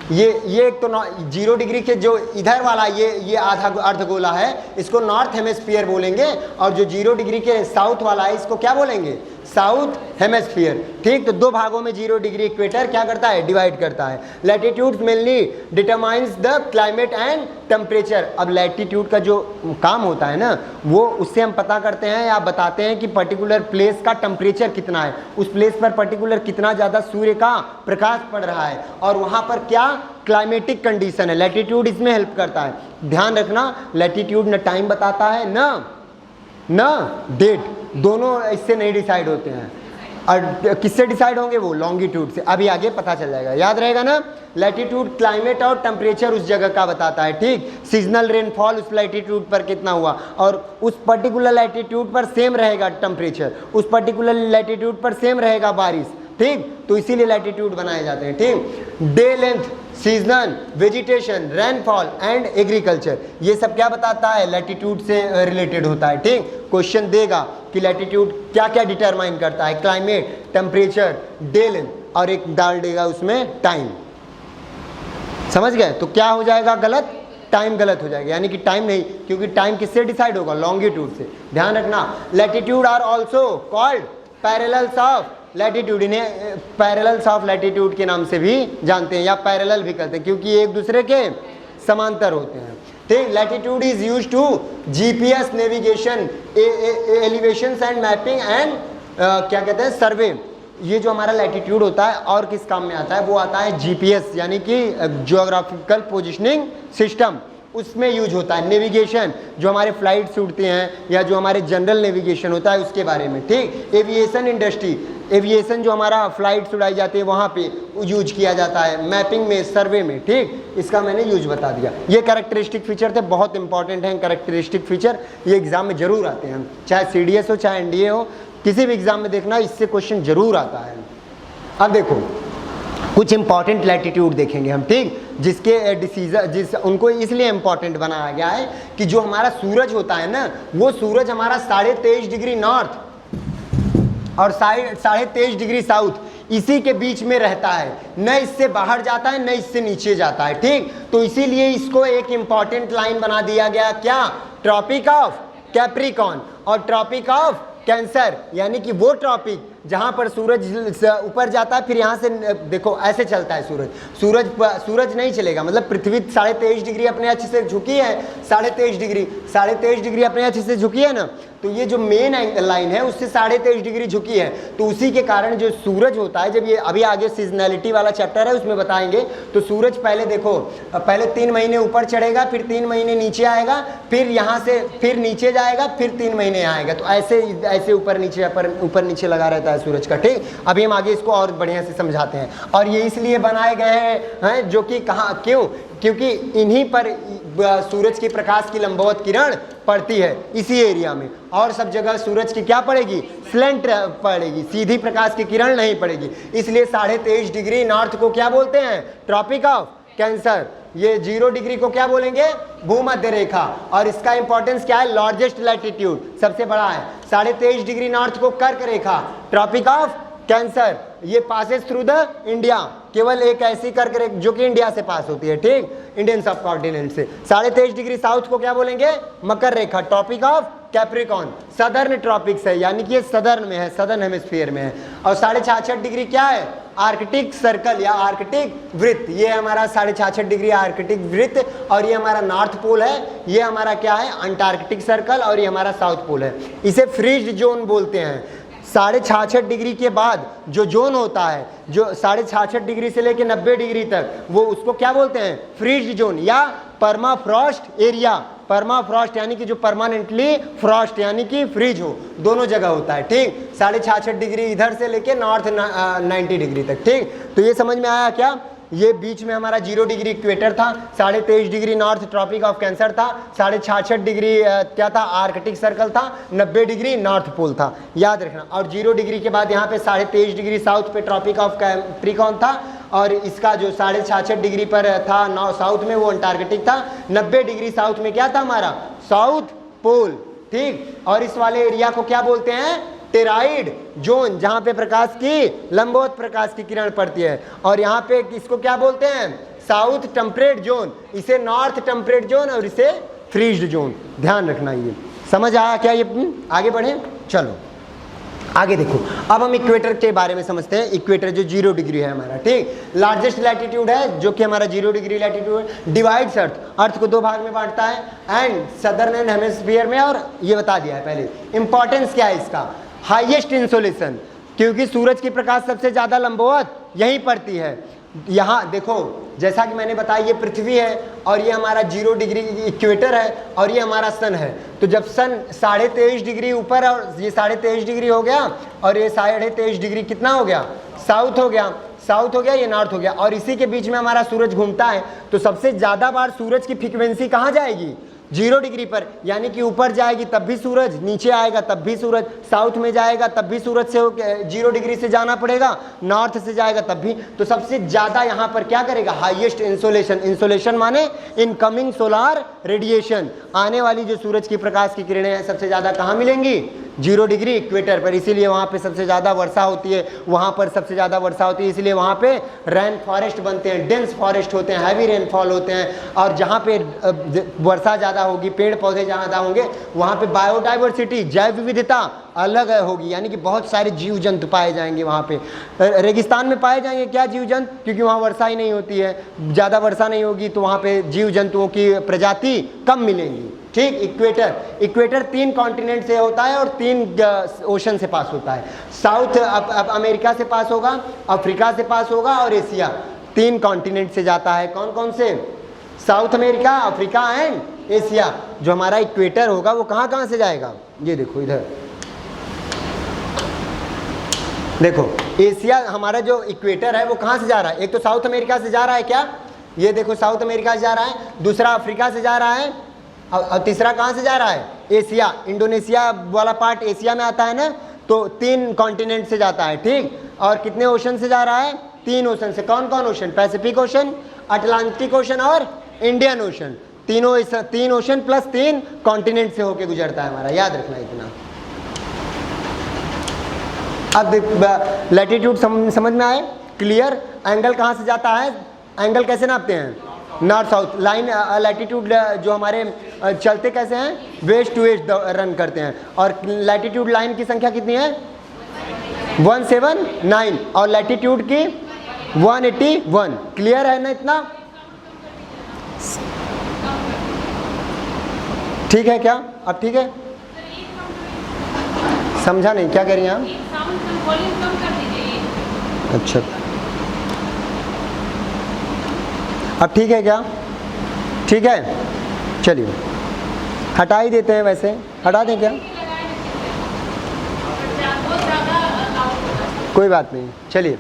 ये एक तो 0 डिग्री के जो इधर वाला ये आधा अर्धगोला है, इसको नॉर्थ हेमिस्फीयर बोलेंगे। और जो 0 डिग्री के साउथ वाला है इसको क्या बोलेंगे, साउथ हेमिस्फीयर, ठीक। तो 2 भागों में 0 डिग्री इक्वेटर क्या करता है, डिवाइड करता है। Latitude mainly determines the climate and temperature. अब लैटिट्यूड का जो काम होता है ना, वो उससे हम पता करते हैं या बताते हैं कि पर्टिकुलर प्लेस का टेम्परेचर कितना है, उस प्लेस पर पर्टिकुलर कितना ज़्यादा सूर्य का प्रकाश पड़ रहा है और वहाँ पर क्या क्लाइमेटिक कंडीशन है। लैटिट्यूड इसमें हेल्प करता है। ध्यान रखना, लैटिट्यूड न टाइम बताता है ना डेट, दोनों इससे नहीं डिसाइड होते हैं। और किससे डिसाइड होंगे, वो लॉन्गिट्यूड से। अभी आगे पता चल जाएगा, याद रहेगा ना। लैटिट्यूड क्लाइमेट और टेम्परेचर उस जगह का बताता है, ठीक। सीजनल रेनफॉल उस लैटिट्यूड पर कितना हुआ और उस पर्टिकुलर लैटिट्यूड पर सेम रहेगा टेम्परेचर, उस पर्टिकुलर लैटिट्यूड पर सेम रहेगा बारिश, ठीक। तो इसीलिए लैटिट्यूड बनाए जाते हैं, ठीक। Day length, season, vegetation, rainfall and agriculture, ये सब क्या बताता है, लैटिट्यूड से रिलेटेड होता है, ठीक। क्वेश्चन देगा कि लैटिट्यूड क्या क्या डिटरमाइन करता है, क्लाइमेट, टेम्परेचर, डे लेंथ, और एक डाल देगा उसमें टाइम। समझ गए। तो क्या हो जाएगा, गलत, टाइम गलत हो जाएगा, यानी कि टाइम नहीं, क्योंकि टाइम किससे डिसाइड होगा, लॉन्गिट्यूड से। ध्यान रखना। Latitude are also called parallels of latitude, इन्हें पैरेलल्स ऑफ लैटिट्यूड के नाम से भी जानते हैं या पैरेलल भी कहते हैं, क्योंकि एक दूसरे के समांतर होते हैं, ठीक। Latitude is used to GPS navigation, elevations and mapping and क्या कहते हैं, सर्वे। ये जो हमारा लैटिट्यूड होता है और किस काम में आता है, वो आता है जीपीएस यानी कि जियोग्राफिकल पोजिशनिंग सिस्टम, उसमें यूज होता है। नेविगेशन, जो हमारे फ्लाइट्स उड़ते हैं या जो हमारे जनरल नेविगेशन होता है उसके बारे में, ठीक। एविएशन इंडस्ट्री, एविएशन जो हमारा फ्लाइट्स उड़ाई जाती है वहाँ पे यूज किया जाता है, मैपिंग में, सर्वे में, ठीक। इसका मैंने यूज बता दिया। ये कैरेक्टरिस्टिक फीचर थे, बहुत इंपॉर्टेंट हैं कैरेक्टरिस्टिक फीचर, ये एग्जाम में जरूर आते हैं, चाहे सीडीएस हो चाहे एनडीए हो, किसी भी एग्जाम में देखना इससे क्वेश्चन जरूर आता है। अब देखो कुछ इंपॉर्टेंट लैटिट्यूड देखेंगे हम, ठीक, जिसके डिसीजन उनको इसलिए इंपॉर्टेंट बनाया गया है कि जो हमारा सूरज होता है ना, वो सूरज हमारा 23.5 डिग्री नॉर्थ और 23.5 डिग्री साउथ, इसी के बीच में रहता है, न इससे बाहर जाता है न इससे नीचे जाता है, ठीक। तो इसीलिए इसको एक इंपॉर्टेंट लाइन बना दिया गया, क्या, ट्रॉपिक ऑफ कैप्रिकॉर्न और ट्रॉपिक ऑफ कैंसर, यानी कि वो ट्रॉपिक जहाँ पर सूरज ऊपर जाता है, फिर यहाँ से देखो ऐसे चलता है सूरज नहीं चलेगा, मतलब पृथ्वी 23.5 डिग्री अपने अक्ष से झुकी है, 23.5 डिग्री अपने अक्ष से झुकी है ना, तो ये जो मेन लाइन है उससे 23.5 डिग्री झुकी है। तो उसी के कारण जो सूरज होता है, जब ये अभी आगे सीजनैलिटी वाला चैप्टर है उसमें बताएंगे, तो सूरज पहले देखो, पहले 3 महीने ऊपर चढ़ेगा, फिर 3 महीने नीचे आएगा, फिर यहाँ से फिर नीचे जाएगा, फिर 3 महीने आएगा। तो ऐसे ऊपर नीचे लगा रहता है सूरज का, ठीक। अभी हम आगे इसको और बढ़िया से समझाते हैं। और ये इसलिए बनाए गए हैं जो कि कहाँ, क्योंकि इन्हीं पर सूरज की प्रकाश की लंबवत किरण पड़ती है, इसी एरिया में। और सब जगह सूरज की क्या पड़ेगी, स्लेंट पड़ेगी, सीधी प्रकाश की किरण नहीं पड़ेगी। इसलिए 23.5 डिग्री नॉर्थ को क्या बोलते हैं, ट्रॉपिक ऑफ कैंसर। ये 0 डिग्री को क्या बोलेंगे, भूमध्य रेखा। और इसका इंपॉर्टेंस क्या है, लार्जेस्ट लैटिट्यूड, सबसे बड़ा है। 23.5 डिग्री नॉर्थ को कर्क रेखा, ट्रॉपिक ऑफ कैंसर, ये पासेस थ्रू द इंडिया, केवल एक ऐसी कर्क रेखा जो कि इंडिया से पास होती है, ठीक, इंडियन सब कॉन्टिनेंट से। 23.5 डिग्री साउथ को क्या बोलेंगे, मकर रेखा, tropic of Capricorn, southern tropics है, यानी कि ये सदर्न में है, सदर्न हेमिस्फीयर में है। और 66.5 डिग्री क्या है, आर्कटिक सर्कल या आर्कटिक वृत्त, ये हमारा 66.5 डिग्री आर्कटिक वृत्त। और ये हमारा नॉर्थ पोल है, ये हमारा क्या है, अंटार्कटिक सर्कल, और ये हमारा साउथ पोल है। इसे फ्रीज्ड जोन बोलते हैं। 66.5 डिग्री के बाद जो जोन होता है, जो 66.5 डिग्री से लेकर 90 डिग्री तक, वो उसको क्या बोलते हैं? फ्रीज्ड जोन या परमाफ्रॉस्ट एरिया। परमाफ्रॉस्ट यानी कि जो परमानेंटली फ्रॉस्ट यानी कि फ्रीज हो, दोनों जगह होता है। ठीक, 66.5 डिग्री इधर से लेके नॉर्थ 90 डिग्री तक। ठीक, तो ये समझ में आया क्या? ये बीच में हमारा 0 डिग्री इक्वेटर था, 23.5 degree north tropic of cancer था, 66.5 डिग्री क्या था? आर्कटिक सर्कल था, 90 डिग्री नॉर्थ पोल था, याद रखना। और 0 डिग्री के बाद यहाँ पे 23.5 डिग्री साउथ पे ट्रॉपिक ऑफ कैप्रिकॉर्न था, और इसका जो 66.5 डिग्री पर था साउथ में वो अंटार्कटिक था, 90 डिग्री साउथ में क्या था हमारा? South pole. ठीक, और इस वाले एरिया को क्या बोलते हैं? टेराइड जोन, जहां पे प्रकाश की लंबवत प्रकाश की किरण पड़ती है। और यहाँ पे इसको क्या बोलते हैं? साउथ टेम्परेट जोन, इसे नॉर्थ टेम्परेट जोन और इसे फ्रीज्ड जोन। ध्यान रखना, ये समझ आया क्या? ये आगे बढ़े, चलो आगे देखो। अब हम इक्वेटर के बारे में समझते हैं। इक्वेटर जो 0 डिग्री है हमारा, ठीक, लार्जेस्ट लैटिट्यूड है जो कि हमारा 0 डिग्री लैटिट्यूड, डिवाइड्स अर्थ को 2 भाग में बांटता है, एंड सदर्न हेमिस्फीयर में, और ये बता दिया है पहले। इंपॉर्टेंस क्या है इसका? हाईएस्ट इंसोलेशन, क्योंकि सूरज की प्रकाश सबसे ज्यादा लंबवत यहीं पड़ती है। यहाँ देखो, जैसा कि मैंने बताया, ये पृथ्वी है और ये हमारा 0 डिग्री इक्वेटर है और ये हमारा सन है। तो जब सन 23.5 डिग्री ऊपर और ये 23.5 डिग्री हो गया और ये 23.5 डिग्री कितना हो गया? साउथ हो गया, साउथ हो गया, ये नॉर्थ हो गया, और इसी के बीच में हमारा सूरज घूमता है। तो सबसे ज्यादा बार सूरज की फ्रीक्वेंसी कहाँ जाएगी? 0 डिग्री पर, यानी कि ऊपर जाएगी तब भी सूरज, नीचे आएगा तब भी सूरज, साउथ में जाएगा तब भी सूरज से 0 डिग्री से जाना पड़ेगा, नॉर्थ से जाएगा तब भी। तो सबसे ज्यादा यहाँ पर क्या करेगा? Highest insolation. इंसोलेशन माने इनकमिंग सोलार रेडिएशन, आने वाली जो सूरज की प्रकाश की किरणें हैं सबसे ज्यादा कहाँ मिलेंगी? 0 डिग्री इक्वेटर पर। इसीलिए वहाँ पे सबसे ज़्यादा वर्षा होती है, वहाँ पर सबसे ज़्यादा वर्षा होती है, इसलिए वहाँ पे रेन फॉरेस्ट बनते हैं, डेंस फॉरेस्ट होते हैं, हैवी रेनफॉल होते हैं। और जहाँ पे वर्षा ज़्यादा होगी, पेड़ पौधे ज़्यादा होंगे, वहाँ पे बायोडाइवर्सिटी, जैव विविधता अलग होगी, यानी कि बहुत सारे जीव जंतु पाए जाएंगे वहाँ पे। रेगिस्तान में पाए जाएंगे क्या जीव जंतु? क्योंकि वहाँ वर्षा ही नहीं होती है, ज़्यादा वर्षा नहीं होगी, तो वहाँ पे जीव जंतुओं की प्रजाति कम मिलेंगी। ठीक, इक्वेटर 3 कॉन्टिनेंट से होता है और 3 ओशन से पास होता है। साउथ अमेरिका से पास होगा, अफ्रीका से पास होगा और एशिया। 3 कॉन्टिनेंट से जाता है। कौन कौन से? South America, Africa and Asia. जो हमारा इक्वेटर होगा वो कहाँ कहाँ से जाएगा? ये देखो इधर देखो, एशिया हमारा जो इक्वेटर है वो कहाँ से जा रहा है? एक तो साउथ अमेरिका से जा रहा है क्या? ये देखो साउथ अमेरिका से जा रहा है, दूसरा अफ्रीका से जा रहा है, और तीसरा कहाँ से जा रहा है? एशिया। इंडोनेशिया वाला पार्ट एशिया में आता है ना, तो 3 कॉन्टिनेंट से जाता है। ठीक, और कितने ओशन से जा रहा है? 3 ओशन से। कौन कौन ocean? Pacific Ocean, Atlantic Ocean और Indian Ocean. 3 ocean plus 3 continent से होके गुजरता है हमारा, याद रखना इतना। अब लैटिट्यूड समझ में आए? क्लियर? एंगल कहाँ से जाता है? एंगल कैसे नापते हैं? North south line. लैटिट्यूड जो हमारे चलते कैसे हैं? वेस्ट टू ईस्ट रन करते हैं। और लैटिट्यूड लाइन की संख्या कितनी है? 179, और लैटिट्यूड की 181। क्लियर है ना इतना? ठीक है क्या? अब ठीक है? समझा नहीं? क्या कह रही हैं आप? अच्छा, अब ठीक है क्या? ठीक है, चलिए हटा ही देते हैं। वैसे हटा दें क्या? कोई बात नहीं, चलिए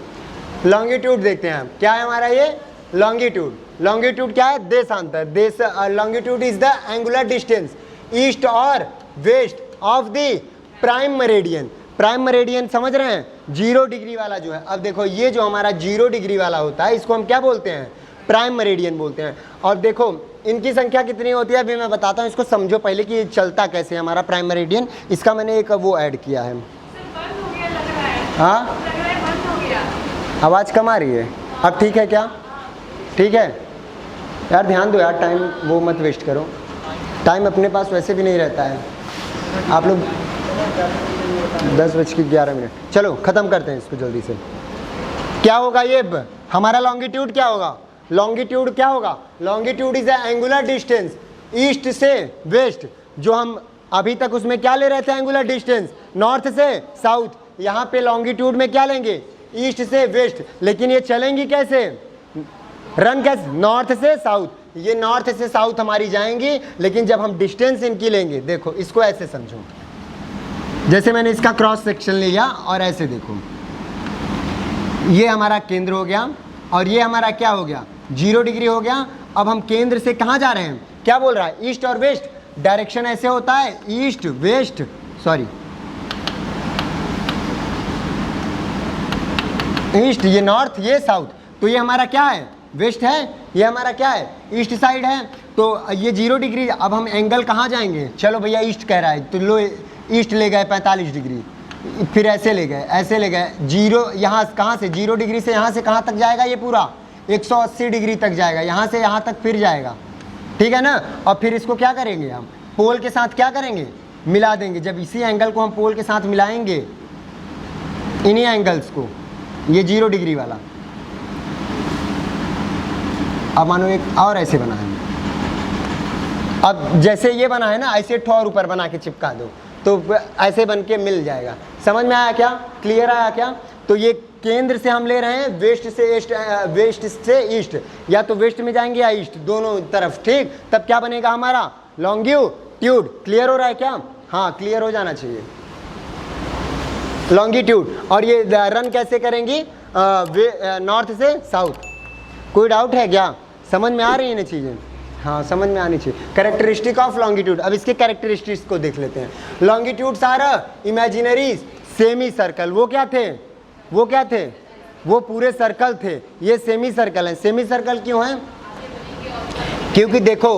लॉन्गिट्यूड देखते हैं हम। क्या है हमारा ये? लॉन्गिट्यूड। लॉन्गिट्यूड क्या है? देशांतर। देश longitude is the angular distance east और west of the prime meridian. Prime meridian समझ रहे हैं? 0 डिग्री वाला जो है। अब देखो ये जो हमारा 0 डिग्री वाला होता है इसको हम क्या बोलते हैं? प्राइम मेरिडियन बोलते हैं। और देखो इनकी संख्या कितनी होती है अभी मैं बताता हूँ, इसको समझो पहले कि ये चलता कैसे है हमारा प्राइम मेरिडियन। इसका मैंने एक वो ऐड किया है। हाँ, आवाज़ कम आ रही है? अब ठीक है क्या? ठीक है यार, ध्यान दो यार, टाइम वो मत वेस्ट करो, टाइम अपने पास वैसे भी नहीं रहता है। आप लोग 10:11। चलो ख़त्म करते हैं इसको जल्दी से। क्या होगा ये हमारा लॉन्गिट्यूड? क्या होगा लॉन्गिट्यूड? क्या होगा? Longitude is angular distance east से वेस्ट। जो हम अभी तक उसमें क्या ले रहे थे? एंगुलर डिस्टेंस नॉर्थ से साउथ। यहाँ पे लॉन्गिट्यूड में क्या लेंगे, ईस्ट से वेस्ट, लेकिन ये चलेंगी कैसे, रन कैसे, नॉर्थ से साउथ, ये नॉर्थ से साउथ हमारी जाएंगी, लेकिन जब हम डिस्टेंस इनकी लेंगे, देखो इसको ऐसे समझो, जैसे मैंने इसका क्रॉस सेक्शन लिया और ऐसे देखो, ये हमारा केंद्र हो गया और ये हमारा क्या हो गया, 0 डिग्री हो गया। अब हम केंद्र से कहाँ जा रहे हैं, क्या बोल रहा है, ईस्ट और वेस्ट, डायरेक्शन ऐसे होता है, ईस्ट वेस्ट, सॉरी ईस्ट, ये नॉर्थ, ये साउथ, तो ये हमारा क्या है, वेस्ट है, ये हमारा क्या है, ईस्ट साइड है। तो ये 0 डिग्री, अब हम एंगल कहाँ जाएंगे, चलो भैया ईस्ट कह रहा है तो लो ईस्ट ले गए 45 डिग्री, फिर ऐसे ले गए, ऐसे ले गए, 0 यहाँ कहाँ से, 0 डिग्री से यहाँ से कहाँ तक जाएगा, ये पूरा 180 डिग्री तक जाएगा, यहाँ से यहाँ तक फिर जाएगा, ठीक है ना। और फिर इसको क्या करेंगे हम, पोल के साथ क्या करेंगे, मिला देंगे। जब इसी एंगल को हम पोल के साथ मिलाएंगे, इन्हीं एंगल्स को, ये 0 डिग्री वाला, अब मानो एक और ऐसे बना है, अब जैसे ये बना है ना, ऐसे ठोर ऊपर बना के चिपका दो तो ऐसे बन के मिल जाएगा। समझ में आया क्या, क्लियर आया क्या। तो ये केंद्र से हम ले रहे हैं वेस्ट से ईस्ट, वेस्ट से ईस्ट, या तो वेस्ट में जाएंगे या ईस्ट, दोनों तरफ, ठीक। तब क्या बनेगा हमारा, लॉन्गिट्यूड। क्लियर हो रहा है क्या, हाँ क्लियर हो जाना चाहिए, लॉन्गिट्यूड। और ये रन कैसे करेंगी, नॉर्थ से साउथ। कोई डाउट है क्या, समझ में आ रही है ना चीज़ें, हाँ समझ में आनी चाहिए। कैरेक्टरिस्टिक ऑफ लॉन्गिट्यूड, अब इसके कैरेक्टरिस्टिक्स को देख लेते हैं। Longitudes are imaginary semi circle, वो क्या थे, वो क्या थे, वो पूरे सर्कल थे, ये सेमी सर्कल है। सेमी सर्कल क्यों है, क्योंकि देखो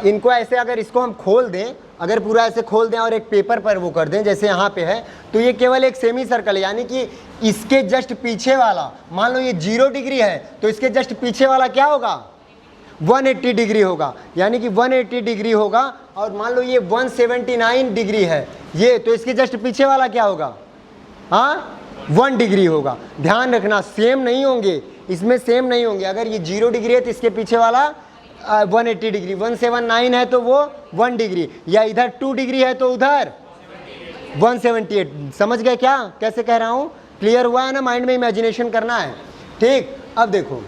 इनको ऐसे अगर इसको हम खोल दें, अगर पूरा ऐसे खोल दें और एक पेपर पर वो कर दें जैसे यहाँ पे है, तो ये केवल एक सेमी सर्कल है, यानी कि इसके जस्ट पीछे वाला, मान लो ये 0 डिग्री है तो इसके जस्ट पीछे वाला क्या होगा, 180 डिग्री होगा, यानी कि 180 डिग्री होगा। और मान लो ये 179 डिग्री है ये, तो इसके जस्ट पीछे वाला क्या होगा, हाँ 1 डिग्री होगा। ध्यान रखना सेम नहीं होंगे, इसमें सेम नहीं होंगे। अगर ये 0 डिग्री है तो इसके पीछे वाला 180 डिग्री, 179 है तो वो 1 डिग्री, या इधर 2 डिग्री है तो उधर 178। समझ गए क्या, कैसे कह रहा हूँ, क्लियर हुआ है ना, माइंड में इमेजिनेशन करना है, ठीक। अब देखो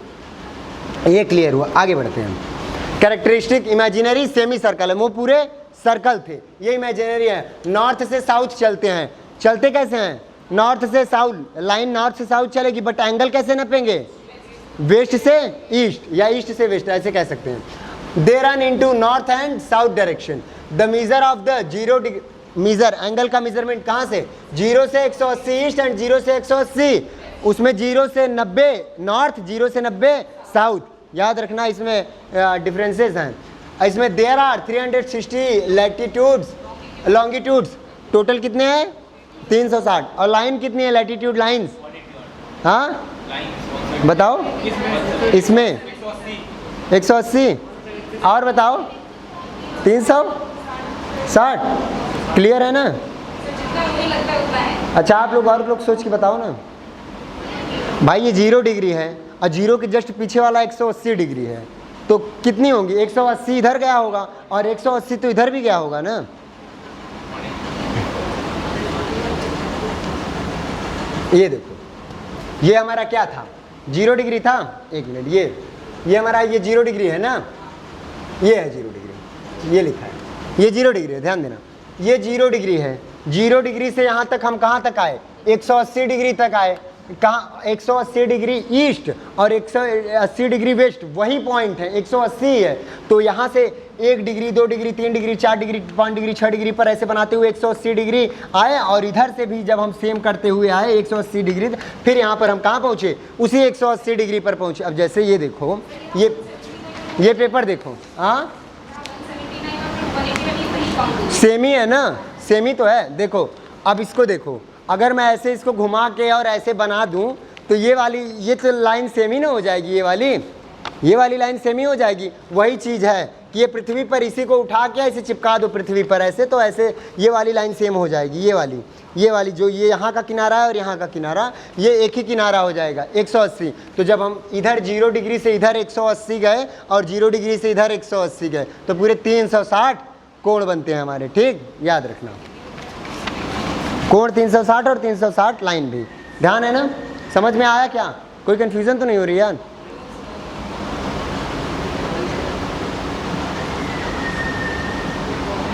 ये क्लियर हुआ, आगे बढ़ते हैं हम। कैरेक्टरिस्टिक इमेजिनरी सेमी सर्कल है, वो पूरे सर्कल थे, ये इमेजिनरी है। नॉर्थ से साउथ चलते हैं, चलते कैसे हैं, नॉर्थ से साउथ, लाइन नॉर्थ से साउथ चलेगी, बट एंगल कैसे नपेंगे, वेस्ट से ईस्ट या ईस्ट से वेस्ट, ऐसे कह सकते हैं। They run into north and south direction. The measure of the 0 degree, measure angle का मेजरमेंट कहाँ से, 0 से 180 ईस्ट एंड 0 से 180, उसमें 0 से 90 नॉर्थ, 0 से 90 साउथ। याद रखना इसमें डिफरेंसेस हैं। इसमें there are 360 latitudes, longitudes total कितने हैं 360, और लाइन कितनी है लैटिट्यूड लाइंस, हाँ बताओ, इसमें 180 और बताओ 360, क्लियर है ना। अच्छा आप लोग और लोग सोच के बताओ ना भाई, ये 0 डिग्री है और 0 के जस्ट पीछे वाला 180 डिग्री है, तो कितनी होंगी, 180 इधर गया होगा और 180 तो इधर भी गया होगा ना। ये देखो ये हमारा क्या था, 0 डिग्री था, एक मिनट, ये हमारा ये 0 डिग्री है ना, ये है 0 डिग्री, ये लिखा है, ये 0 डिग्री है, ध्यान देना, ये 0 डिग्री है। 0 डिग्री से यहाँ तक हम कहाँ तक आए, 180 डिग्री तक आए, कहाँ 180 डिग्री ईस्ट और 180 डिग्री वेस्ट, वही पॉइंट है, 180 है। तो यहाँ से 1 degree 2 degree 3 degree 4 degree 5 degree 6 degree पर ऐसे बनाते हुए 180 डिग्री आए, और इधर से भी जब हम सेम करते हुए आए 180 डिग्री, फिर यहाँ पर हम कहाँ पहुँचे, उसी 180 डिग्री पर पहुँचे। अब जैसे ये देखो, ये पेपर देखो, हाँ सेमी है ना, सेमी तो है। देखो अब इसको देखो, अगर मैं ऐसे इसको घुमा के और ऐसे बना दूं तो ये वाली, ये तो लाइन सेमी ना हो जाएगी, ये वाली लाइन सेमी हो जाएगी। वही चीज़ है कि ये पृथ्वी पर इसी को उठा के ऐसे चिपका दो पृथ्वी पर ऐसे, तो ऐसे ये वाली लाइन सेम हो जाएगी। ये वाली जो ये यहाँ का किनारा है और यहाँ का किनारा, ये एक ही किनारा हो जाएगा 180। तो जब हम इधर 0 डिग्री से इधर 180 गए और 0 डिग्री से इधर 180 गए, तो पूरे 360 कोण बनते हैं हमारे, ठीक, याद रखना। कोण 360 और 360 लाइन भी, ध्यान है ना, समझ में आया क्या, कोई कंफ्यूजन तो नहीं हो रही यार?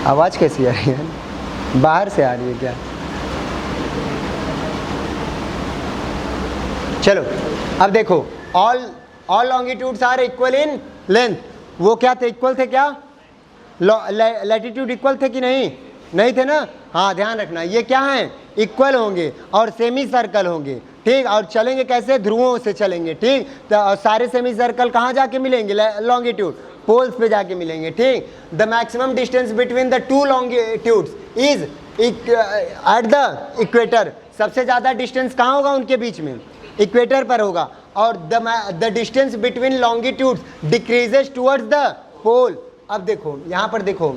आवाज कैसी आ रही है, बाहर से आ रही है क्या? चलो अब देखो, all longitudes are equal in length, वो क्या थे, इक्वल थे क्या? लैटिट्यूड इक्वल थे कि नहीं? नहीं थे ना, हाँ ध्यान रखना, ये क्या हैं, इक्वल होंगे और सेमी सर्कल होंगे, ठीक, और चलेंगे कैसे, ध्रुवों से चलेंगे, ठीक, तो सारे सेमी सर्कल कहाँ जाके मिलेंगे, लॉन्गिट्यूड पोल्स पे जाके मिलेंगे, ठीक। The maximum distance between the two longitudes is at the equator, सबसे ज़्यादा डिस्टेंस कहाँ होगा उनके बीच में, इक्वेटर पर होगा, और the distance between longitudes decreases towards the pole. अब देखो यहाँ पर देखो,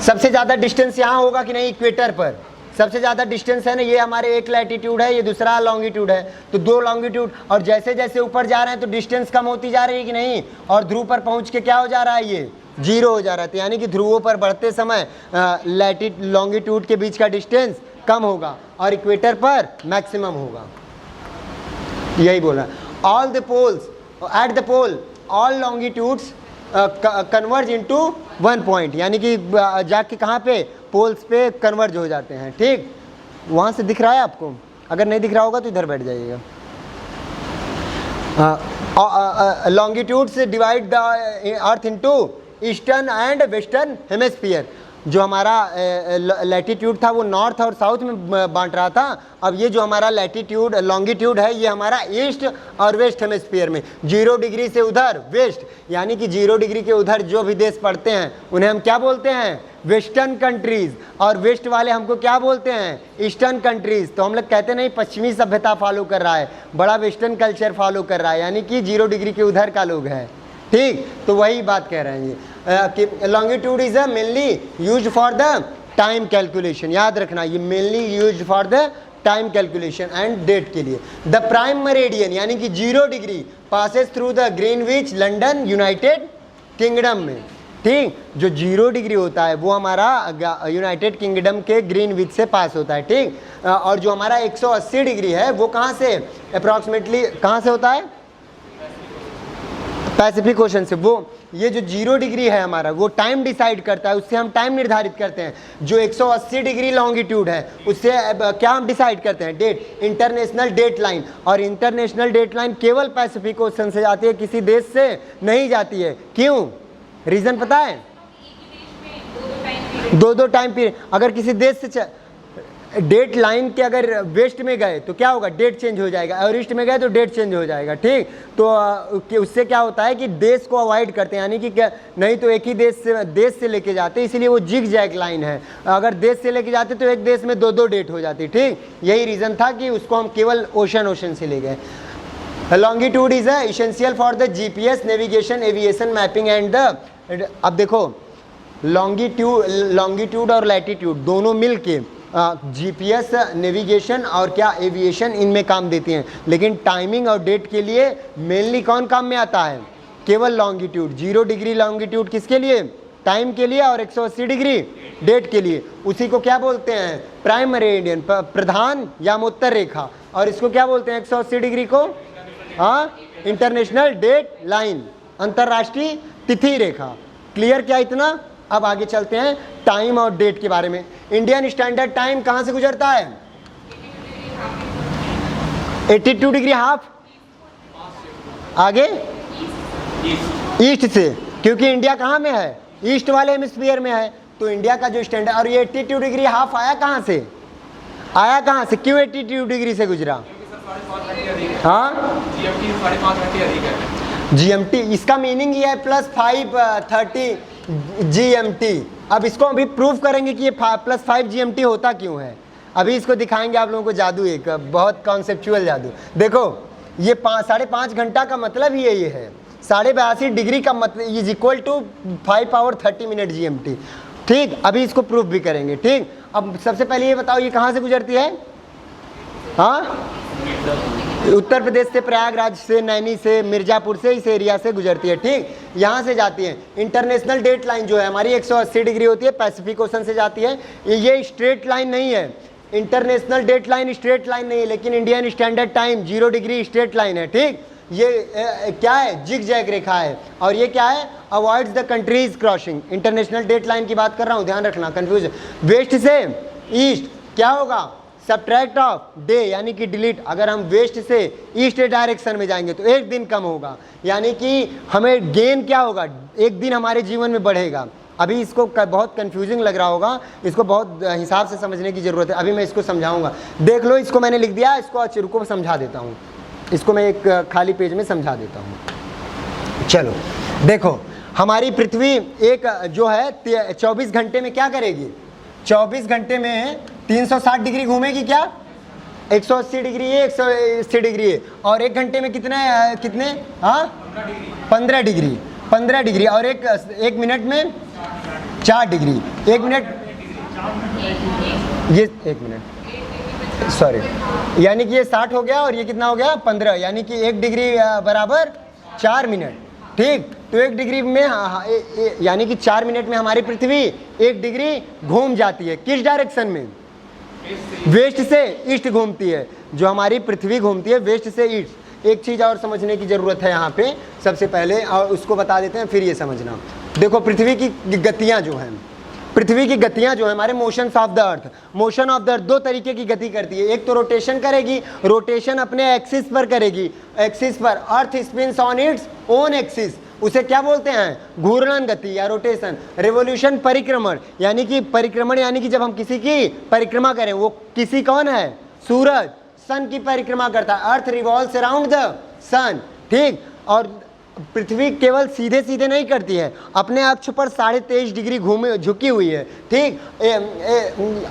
सबसे ज़्यादा डिस्टेंस यहाँ होगा कि नहीं, इक्वेटर पर सबसे ज़्यादा डिस्टेंस है ना, ये हमारे एक लैटिट्यूड है, ये दूसरा लॉन्गिट्यूड है, तो दो लॉन्गिट्यूड, और जैसे जैसे ऊपर जा रहे हैं तो डिस्टेंस कम होती जा रही है कि नहीं, और ध्रुव पर पहुँच के क्या हो जा रहा है, ये जीरो हो जा रहा है, तो यानी कि ध्रुवों पर बढ़ते समय लॉन्गिट्यूड के बीच का डिस्टेंस कम होगा और इक्वेटर पर मैक्सिमम होगा, यही बोला। All the poles at the pole all longitudes converge into one point, यानी कि जाके कहाँ पे, पोल्स पे कन्वर्ज हो जाते हैं, ठीक। वहाँ से दिख रहा है आपको, अगर नहीं दिख रहा होगा तो इधर बैठ जाइएगा। Longitudes divide the earth into eastern and western hemisphere, जो हमारा लैटिट्यूड था वो नॉर्थ और साउथ में बांट रहा था, अब ये जो हमारा लैटिट्यूड लॉन्गिट्यूड है ये हमारा ईस्ट और वेस्ट हेमिस्फीयर में, 0 डिग्री से उधर वेस्ट, यानी कि 0 डिग्री के उधर जो भी देश पड़ते हैं उन्हें हम क्या बोलते हैं, वेस्टर्न कंट्रीज़, और वेस्ट वाले हमको क्या बोलते हैं, ईस्टर्न कंट्रीज़। तो हम लोग कहते नहीं पश्चिमी सभ्यता फॉलो कर रहा है, बड़ा वेस्टर्न कल्चर फॉलो कर रहा है, यानी कि 0 डिग्री के उधर का लोग है, ठीक। तो वही बात कह रहे हैं ये कि longitude is mainly used for the time calculation, याद रखना ये mainly used for the time calculation and date के लिए। द प्राइम मेरिडियन यानी कि 0 degree passes through the Greenwich London United Kingdom में, ठीक, जो 0 डिग्री होता है वो हमारा यूनाइटेड किंगडम के ग्रीनविच से पास होता है, ठीक, और जो हमारा 180 डिग्री है वो कहाँ से अप्रॉक्सीमेटली कहाँ से होता है, पैसिफिक ओशन से। वो ये जो 0 डिग्री है हमारा वो टाइम डिसाइड करता है, उससे हम टाइम निर्धारित करते हैं। जो 180 डिग्री लॉन्गिट्यूड है उससे क्या हम डिसाइड करते हैं, डेट, इंटरनेशनल डेट लाइन, और इंटरनेशनल डेट लाइन केवल पैसिफिक ओशन से जाती है, किसी देश से नहीं जाती है। क्यों, रीज़न पता है, दो टाइम पीरियड, अगर किसी देश से डेट लाइन के अगर वेस्ट में गए तो क्या होगा, डेट चेंज हो जाएगा, और ईस्ट में गए तो डेट चेंज हो जाएगा, ठीक। तो उससे क्या होता है कि देश को अवॉइड करते हैं, यानी कि क्या, नहीं तो एक ही देश से लेके जाते, इसीलिए वो जिग जैग लाइन है, अगर देश से लेके जाते तो एक देश में 2 डेट हो जाती, ठीक। यही रीज़न था कि उसको हम केवल ओशन से ले गए। Longitude is essential for the GPS navigation, aviation, mapping and the, अब देखो लॉन्गिट्यूड और लैटिट्यूड दोनों मिल के जीपीएस, नेविगेशन और क्या एविएशन इनमें काम देती हैं, लेकिन टाइमिंग और डेट के लिए मेनली कौन काम में आता है, केवल लॉन्गिट्यूड। 0 डिग्री लॉन्गिट्यूड किसके लिए, टाइम के लिए, और 180 डिग्री डेट के लिए। उसी को क्या बोलते हैं, प्राइम मेरिडियन, प्रधान यामोत्तर रेखा, और इसको क्या बोलते हैं 180 डिग्री को, हाँ, इंटरनेशनल डेट लाइन, अंतरराष्ट्रीय तिथि रेखा। क्लियर क्या इतना? अब आगे चलते हैं टाइम और डेट के बारे में। इंडियन स्टैंडर्ड टाइम कहाँ से गुजरता है, 82 डिग्री हाफ, आगे ईस्ट से, क्योंकि इंडिया कहाँ में है, ईस्ट वाले हेमिस्फीयर में है, तो इंडिया का जो स्टैंडर्ड, और ये 82 डिग्री हाफ आया कहाँ से, क्यों 82 डिग्री से गुजरा, हाँ, GMT, इसका मीनिंग ये है +5:30 GMT। अब इसको अभी प्रूव करेंगे कि ये +5 GMT होता क्यों है, अभी इसको दिखाएंगे आप लोगों को जादू, एक बहुत कॉन्सेप्चुअल जादू। देखो ये 5.5 घंटा का मतलब ही ये है, 82.5 डिग्री का मतलब is equal to 5 power 30 minute GMT, ठीक। अभी इसको प्रूफ भी करेंगे, ठीक। अब सबसे पहले ये बताओ ये कहाँ से गुजरती है, हाँ, उत्तर प्रदेश से, प्रयागराज से, नैनी से, मिर्जापुर से, इस एरिया से गुजरती है, ठीक। यहाँ से जाती है। इंटरनेशनल डेट लाइन जो है हमारी 180 डिग्री होती है, पैसिफिक ओशन से जाती है। ये स्ट्रेट लाइन नहीं है, international date line straight line नहीं है, लेकिन Indian standard time 0 degree straight line है, ठीक। ये क्या है, जिग जैग रेखा है। और ये क्या है, avoids the countries crossing. International date line की बात कर रहा हूँ, ध्यान रखना, कंफ्यूज। वेस्ट से ईस्ट क्या होगा, सब्ट्रैक्ट ऑफ डे यानी कि डिलीट। अगर हम वेस्ट से ईस्ट डायरेक्शन में जाएंगे तो एक दिन कम होगा, यानी कि हमें गेन क्या होगा, एक दिन हमारे जीवन में बढ़ेगा। अभी इसको बहुत कंफ्यूजिंग लग रहा होगा, इसको बहुत हिसाब से समझने की ज़रूरत है। अभी मैं इसको समझाऊंगा, देख लो, इसको मैंने लिख दिया, इसको रुको समझा देता हूँ, इसको मैं एक खाली पेज में समझा देता हूँ। चलो देखो, हमारी पृथ्वी एक जो है 24 घंटे में क्या करेगी, 24 घंटे में 360 डिग्री घूमेगी, क्या 180 डिग्री है, 180 डिग्री है। और एक घंटे में कितने हाँ 15 डिग्री। और एक मिनट में 4 डिग्री। एक मिनट, ये एक मिनट सॉरी, यानी कि ये 60 हो गया और ये कितना हो गया 15, यानी कि 1 डिग्री बराबर 4 मिनट, ठीक। तो 1 डिग्री में यानी कि 4 मिनट में हमारी पृथ्वी 1 डिग्री घूम जाती है। किस डायरेक्शन में, वेस्ट से ईस्ट घूमती है। जो हमारी पृथ्वी घूमती है वेस्ट से ईस्ट। एक चीज़ और समझने की ज़रूरत है यहाँ पे सबसे पहले, और उसको बता देते हैं फिर ये समझना। देखो पृथ्वी की गतियाँ जो हैं, पृथ्वी की गतियाँ जो है हमारे motions of the earth, motion of the earth 2 तरीके की गति करती है। एक तो रोटेशन करेगी, रोटेशन अपने एक्सिस पर करेगी, एक्सिस पर। Earth spins on its own axis, उसे क्या बोलते हैं, घूर्णन गति या रोटेशन। रिवोल्यूशन परिक्रमण, यानी कि परिक्रमण यानी कि जब हम किसी की परिक्रमा करें, वो किसी कौन है, सूरज, सन की परिक्रमा करता है। अर्थ रिवॉल्व्स अराउंड द सन, ठीक। और पृथ्वी केवल सीधे सीधे नहीं करती है, अपने अक्ष पर 23.5 डिग्री झुकी हुई है, ठीक।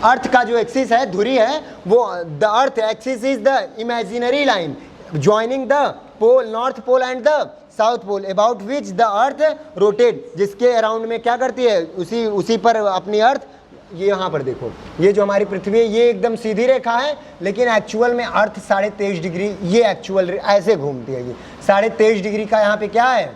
अर्थ का जो एक्सिस है, धुरी है, वो the earth axis is the imaginary line joining the pole, north pole and the south pole, about which the earth rotate, जिसके अराउंड में क्या करती है, उसी पर अपनी अर्थ। ये यहाँ पर देखो, ये जो हमारी पृथ्वी है ये एकदम सीधी रेखा है, लेकिन एक्चुअल में अर्थ 23.5 डिग्री, ये एक्चुअल ऐसे घूमती है। ये 23.5 डिग्री का यहाँ पे क्या है,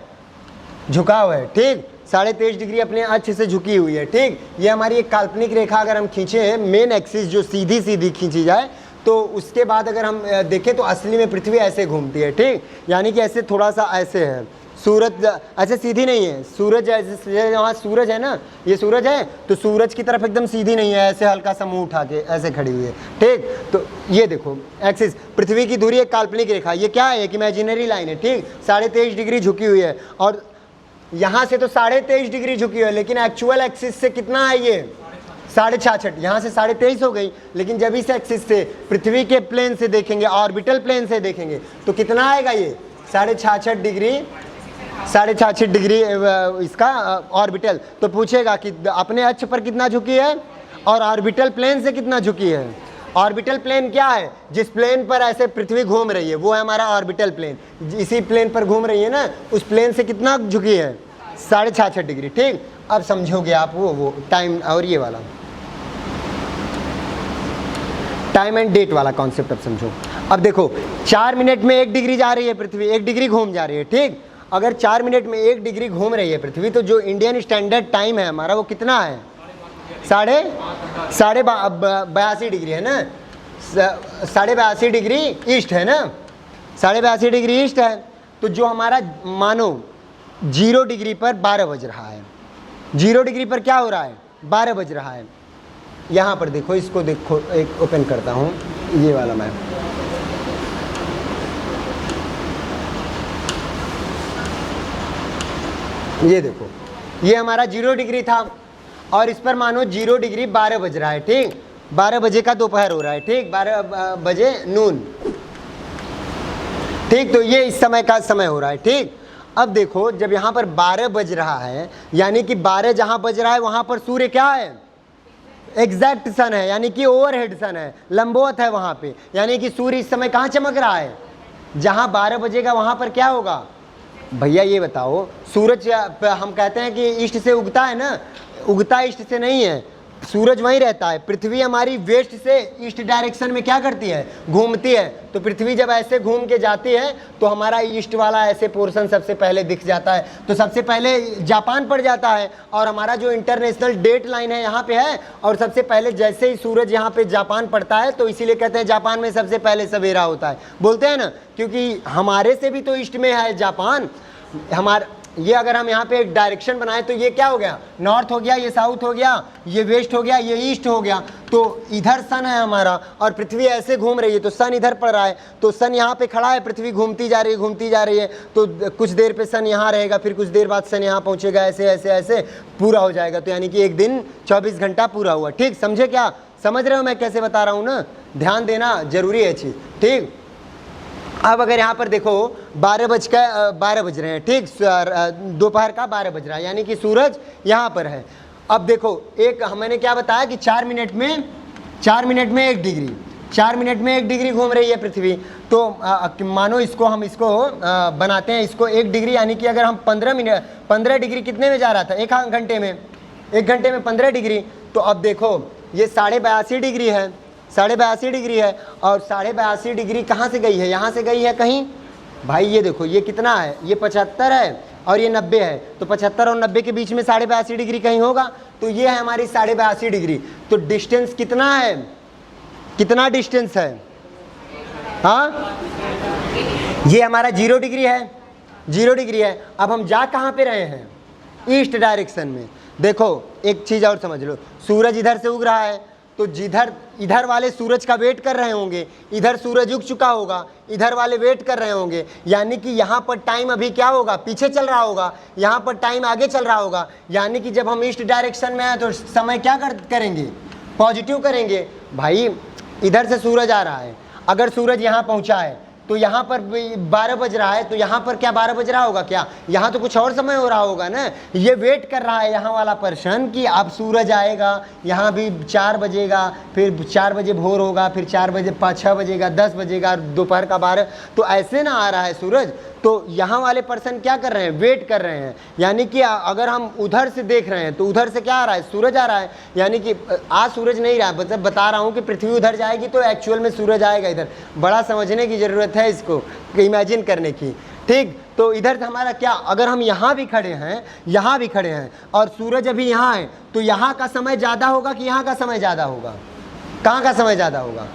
झुकाव है, ठीक। 23.5 डिग्री अपने अक्ष से झुकी हुई है, ठीक। ये हमारी एक काल्पनिक रेखा अगर हम खींचे हैं, मेन एक्सिस जो सीधी सीधी खींची जाए, तो उसके बाद अगर हम देखें तो असली में पृथ्वी ऐसे घूमती है, ठीक। यानी कि ऐसे थोड़ा सा ऐसे है, सूरज ऐसे सीधी नहीं है, सूरज जैसे वहाँ सूरज है ना, ये सूरज है, तो सूरज की तरफ एकदम सीधी नहीं है, ऐसे हल्का सा मुंह उठा के ऐसे खड़ी हुई है, ठीक। तो ये देखो एक्सिस, पृथ्वी की दूरी एक काल्पनिक रेखा, ये क्या है, एक इमेजिनरी लाइन है, ठीक। 23.5 डिग्री झुकी हुई है, और यहाँ से तो 23.5 डिग्री झुकी हुई है, लेकिन एक्चुअल एक्सिस से कितना है, ये 66, यहाँ से 23.5 हो गई। लेकिन जब इस एक्सिस से पृथ्वी के प्लेन से देखेंगे, ऑर्बिटल प्लेन से देखेंगे, तो कितना आएगा, ये 66.5 डिग्री, 66 डिग्री इसका ऑर्बिटल। तो पूछेगा कि अपने अक्ष पर कितना झुकी है और ऑर्बिटल प्लेन से कितना झुकी है। ऑर्बिटल प्लेन क्या है, जिस प्लेन पर ऐसे पृथ्वी घूम रही है वो है हमारा ऑर्बिटल प्लेन। इसी प्लेन पर घूम रही है ना, उस प्लेन से कितना झुकी है, 66 डिग्री, ठीक। अब समझोगे आप वो टाइम और ये वाला टाइम एंड डेट वाला कॉन्सेप्ट अब समझो। अब देखो 4 मिनट में 1 डिग्री जा रही है पृथ्वी, 1 डिग्री घूम जा रही है, ठीक। अगर 4 मिनट में 1 डिग्री घूम रही है पृथ्वी, तो जो इंडियन स्टैंडर्ड टाइम है हमारा वो कितना है, 82.5 डिग्री है ना, 82.5 डिग्री ईस्ट है ना, 82.5 डिग्री ईस्ट है। तो जो हमारा मानो 0 डिग्री पर 12 बज रहा है, 0 डिग्री पर क्या हो रहा है, 12 बज रहा है। यहाँ पर देखो, इसको देखो, एक ओपन करता हूँ ये वाला मैं, ये देखो, ये हमारा 0 डिग्री था और इस पर मानो 0 डिग्री 12 बज रहा है, ठीक। 12 बजे का दोपहर हो रहा है, ठीक, 12 बजे नून, ठीक। तो ये इस समय का समय हो रहा है, ठीक। अब देखो जब यहाँ पर 12 बज रहा है, यानी कि 12 जहाँ बज रहा है वहाँ पर सूर्य क्या है, एग्जैक्ट सन है, यानी कि ओवरहेड सन है, लंबवत है वहाँ पे। यानी कि सूर्य इस समय कहाँ चमक रहा है, जहाँ 12 बजेगा वहाँ पर क्या होगा भैया, ये बताओ। सूरज हम कहते हैं कि ईस्ट से उगता है ना, उगता ईस्ट से नहीं है, सूरज वहीं रहता है, पृथ्वी हमारी वेस्ट से ईस्ट डायरेक्शन में क्या करती है, घूमती है। तो पृथ्वी जब ऐसे घूम के जाती है तो हमारा ईस्ट वाला ऐसे पोर्शन सबसे पहले दिख जाता है, तो सबसे पहले जापान पड़ जाता है। और हमारा जो इंटरनेशनल डेट लाइन है यहाँ पे है, और सबसे पहले जैसे ही सूरज यहाँ पे जापान पड़ता है तो इसीलिए कहते हैं जापान में सबसे पहले सवेरा होता है, बोलते हैं ना, क्योंकि हमारे से भी तो ईस्ट में है जापान। हमारा ये अगर हम यहाँ पे एक डायरेक्शन बनाए तो ये क्या हो गया, नॉर्थ हो गया, ये साउथ हो गया, ये वेस्ट हो गया, ये ईस्ट हो गया। तो इधर सन है हमारा और पृथ्वी ऐसे घूम रही है, तो सन इधर पड़ रहा है, तो सन यहाँ पे खड़ा है, पृथ्वी घूमती जा रही है, घूमती जा रही है। तो कुछ देर पे सन यहाँ रहेगा, फिर कुछ देर बाद सन यहाँ पहुँचेगा, ऐसे ऐसे ऐसे पूरा हो जाएगा। तो यानी कि एक दिन 24 घंटा पूरा हुआ। ठीक, समझे क्या, समझ रहे हो मैं कैसे बता रहा हूँ ना, ध्यान देना जरूरी है चीज़। ठीक, अब अगर यहाँ पर देखो 12 बज रहे हैं, ठीक, दोपहर का 12 बज रहा है, यानी कि सूरज यहाँ पर है। अब देखो एक मैंने क्या बताया कि 4 मिनट में 1 डिग्री, 4 मिनट में 1 डिग्री घूम रही है पृथ्वी। तो मानो इसको हम इसको बनाते हैं, इसको 1 डिग्री, यानी कि अगर हम 15 डिग्री कितने में जा रहा था, 1 घंटे में, 1 घंटे में 15 डिग्री। तो अब देखो ये 82.5 डिग्री है, 82.5 डिग्री है, और 82.5 डिग्री कहाँ से गई है, यहाँ से गई है कहीं, भाई ये देखो ये कितना है, ये 75 है और ये 90 है, तो 75 और 90 के बीच में 82.5 डिग्री कहीं होगा। तो ये है हमारी 82.5 डिग्री। तो डिस्टेंस कितना है, कितना डिस्टेंस है, हाँ, ये हमारा 0 डिग्री है, 0 डिग्री है। अब हम जा कहाँ पे रहे हैं, ईस्ट डायरेक्शन में। देखो एक चीज़ और समझ लो, सूरज इधर से उग रहा है, तो जिधर इधर वाले सूरज का वेट कर रहे होंगे, इधर सूरज उग चुका होगा, इधर वाले वेट कर रहे होंगे, यानी कि यहाँ पर टाइम अभी क्या होगा, पीछे चल रहा होगा, यहाँ पर टाइम आगे चल रहा होगा। यानी कि जब हम ईस्ट डायरेक्शन में आए तो समय क्या करेंगे, पॉजिटिव करेंगे। भाई इधर से सूरज आ रहा है, अगर सूरज यहाँ पहुँचा है तो यहाँ पर 12 बज रहा है, तो यहाँ पर क्या 12 बज रहा होगा क्या, यहाँ तो कुछ और समय हो रहा होगा ना। ये वेट कर रहा है यहाँ वाला पर्सन कि अब सूरज आएगा, यहाँ भी 4 बजेगा, फिर 4 बजे भोर होगा, फिर 4 बजे 6 बजेगा, 10 बजेगा, दोपहर का 12, तो ऐसे ना आ रहा है सूरज। तो यहाँ वाले पर्सन क्या कर रहे हैं, वेट कर रहे हैं। यानी कि अगर हम उधर से देख रहे हैं तो उधर से क्या आ रहा है, सूरज आ रहा है, यानी कि आज सूरज नहीं रहा, मतलब बता रहा हूँ कि पृथ्वी उधर जाएगी तो एक्चुअल में सूरज आएगा इधर। बड़ा समझने की ज़रूरत है इसको, इमेजिन करने की। ठीक, तो इधर हमारा क्या, अगर हम यहाँ भी खड़े हैं, यहाँ भी खड़े हैं और सूरज अभी यहाँ है, तो यहाँ का समय ज़्यादा होगा कि यहाँ का समय ज़्यादा होगा, कहाँ का समय ज़्यादा होगा,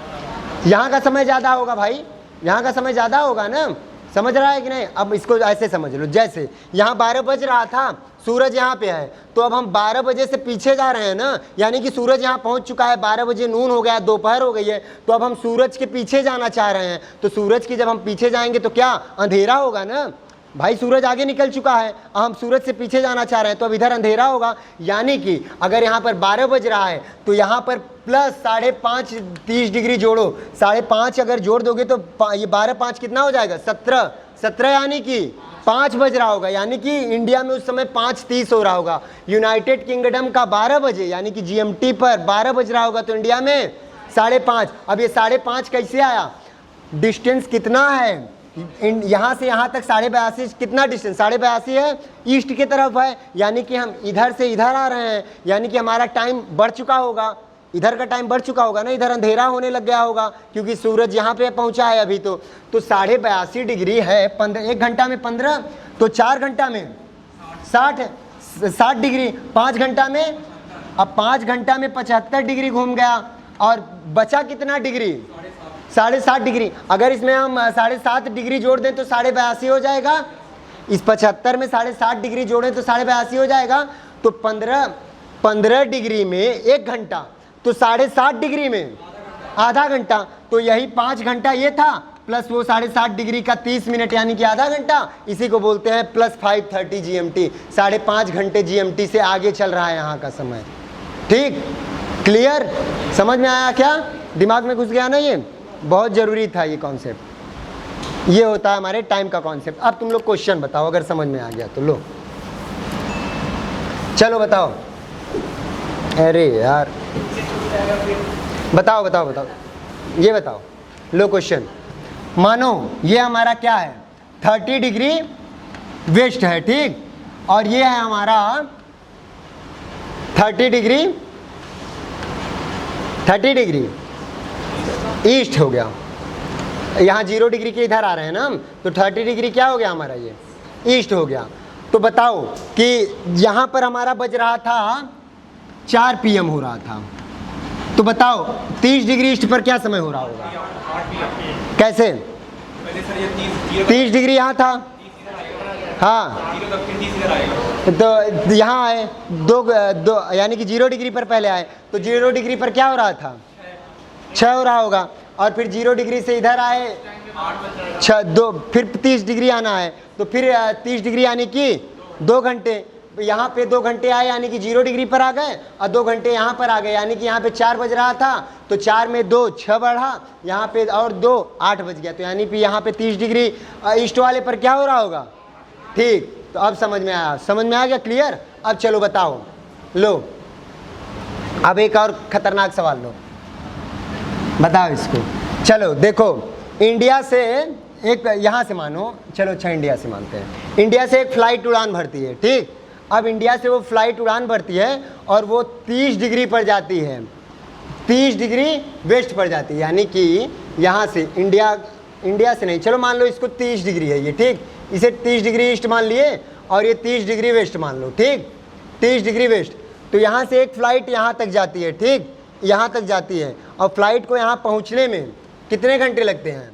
यहाँ का समय ज़्यादा होगा भाई, यहाँ का समय ज़्यादा होगा ना। समझ रहा है कि नहीं। अब इसको ऐसे समझ लो, जैसे यहाँ 12 बज रहा था, सूरज यहाँ पे है, तो अब हम 12 बजे से पीछे जा रहे हैं ना, यानी कि सूरज यहाँ पहुँच चुका है, 12 बजे नून हो गया, दोपहर हो गई है, तो अब हम सूरज के पीछे जाना चाह रहे हैं। तो सूरज की जब हम पीछे जाएंगे तो क्या अंधेरा होगा ना, भाई सूरज आगे निकल चुका है, हम सूरज से पीछे जाना चाह रहे हैं, तो अब इधर अंधेरा होगा। यानी कि अगर यहाँ पर 12 बज रहा है तो यहाँ पर प्लस 5.5 30 डिग्री जोड़ो, 5.5 अगर जोड़ दोगे तो ये 12 5 कितना हो जाएगा, 17, यानी कि 5 बज रहा होगा, यानी कि इंडिया में उस समय 5:30 हो रहा होगा। यूनाइटेड किंगडम का 12 बजे यानी कि GMT पर 12 बज रहा होगा, तो इंडिया में 5:30। अब ये 5:30 कैसे आया, डिस्टेंस कितना है यहाँ से यहाँ तक, 82.5 कितना डिस्टेंस, 82.5 है, ईस्ट की तरफ है, यानी कि हम इधर से इधर आ रहे हैं, यानी कि हमारा टाइम बढ़ चुका होगा, इधर का टाइम बढ़ चुका होगा ना, इधर अंधेरा होने लग गया होगा क्योंकि सूरज यहाँ पे पहुँचा है अभी। तो 82.5 डिग्री है, 1 घंटा में 15, तो 4 घंटा में 60 डिग्री, 5 घंटा में, अब 5 घंटा में 75 डिग्री घूम गया, और बचा कितना डिग्री, 7.5 डिग्री। अगर इसमें हम 7.5 डिग्री जोड़ दें तो 82.5 हो जाएगा, इस 75 में 7.5 डिग्री जोड़ें तो 82.5 हो जाएगा। तो 15 डिग्री में 1 घंटा, तो 7.5 डिग्री में आधा घंटा, तो यही 5 घंटा ये था, प्लस वो 7.5 डिग्री का 30 मिनट यानी कि आधा घंटा, इसी को बोलते हैं प्लस 5:30 GMT। 5.5 घंटे GMT से आगे चल रहा है यहाँ का समय। ठीक, क्लियर, समझ में आया क्या, दिमाग में घुस गया ना, ये बहुत ज़रूरी था ये कॉन्सेप्ट। ये होता है हमारे टाइम का कॉन्सेप्ट। अब तुम लोग क्वेश्चन बताओ, अगर समझ में आ गया तो लो, चलो बताओ। अरे यार बताओ, ये बताओ, लो क्वेश्चन। मानो ये हमारा क्या है, 30 डिग्री वेस्ट है, ठीक, और ये है हमारा 30 डिग्री 30 डिग्री ईस्ट हो गया, यहाँ 0 डिग्री के इधर आ रहे हैं ना हम, तो 30 डिग्री क्या हो गया हमारा, ये ईस्ट हो गया। तो बताओ कि यहाँ पर हमारा बज रहा था 4 PM हो रहा था, तो बताओ 30 डिग्री ईस्ट पर क्या समय हो रहा होगा, कैसे? 30 डिग्री यहाँ था, हाँ, तो यहाँ आए दो यानी कि 0 डिग्री पर पहले आए, तो 0 डिग्री पर क्या हो रहा था, 6 हो रहा होगा, और फिर 0 डिग्री से इधर आए 2, फिर 30 डिग्री आना है, तो फिर 30 डिग्री यानी कि 2 घंटे, यहाँ पे 2 घंटे आए यानी कि 0 डिग्री पर आ गए, और 2 घंटे यहाँ पर आ गए, यानी कि यहाँ पे 4 बज रहा था, तो 4 में 2 6 बढ़ा, यहाँ पे और 2 8 बज गया, तो यानी कि यहाँ पे 30 डिग्री ईस्ट वाले पर क्या हो रहा होगा, ठीक। तो अब समझ में आया, समझ में आ गया, क्लियर? अब चलो बताओ, लो अब एक और खतरनाक सवाल लो, बताओ इसको। चलो देखो, इंडिया से एक, यहाँ से मानो, चलो अच्छा इंडिया से मानते हैं, इंडिया से एक फ़्लाइट उड़ान भरती है, ठीक। अब इंडिया से वो फ़्लाइट उड़ान भरती है और वो 30 डिग्री पर जाती है, 30 डिग्री वेस्ट पर जाती है, यानी कि यहाँ से इंडिया से नहीं, चलो मान लो इसको 30 डिग्री है ये, ठीक, इसे 30 डिग्री ईस्ट मान लिए और ये 30 डिग्री वेस्ट मान लो, ठीक, 30 डिग्री वेस्ट। तो यहाँ से एक फ़्लाइट यहाँ तक जाती है, ठीक, यहाँ तक जाती है, और फ्लाइट को यहाँ पहुँचने में कितने घंटे लगते हैं,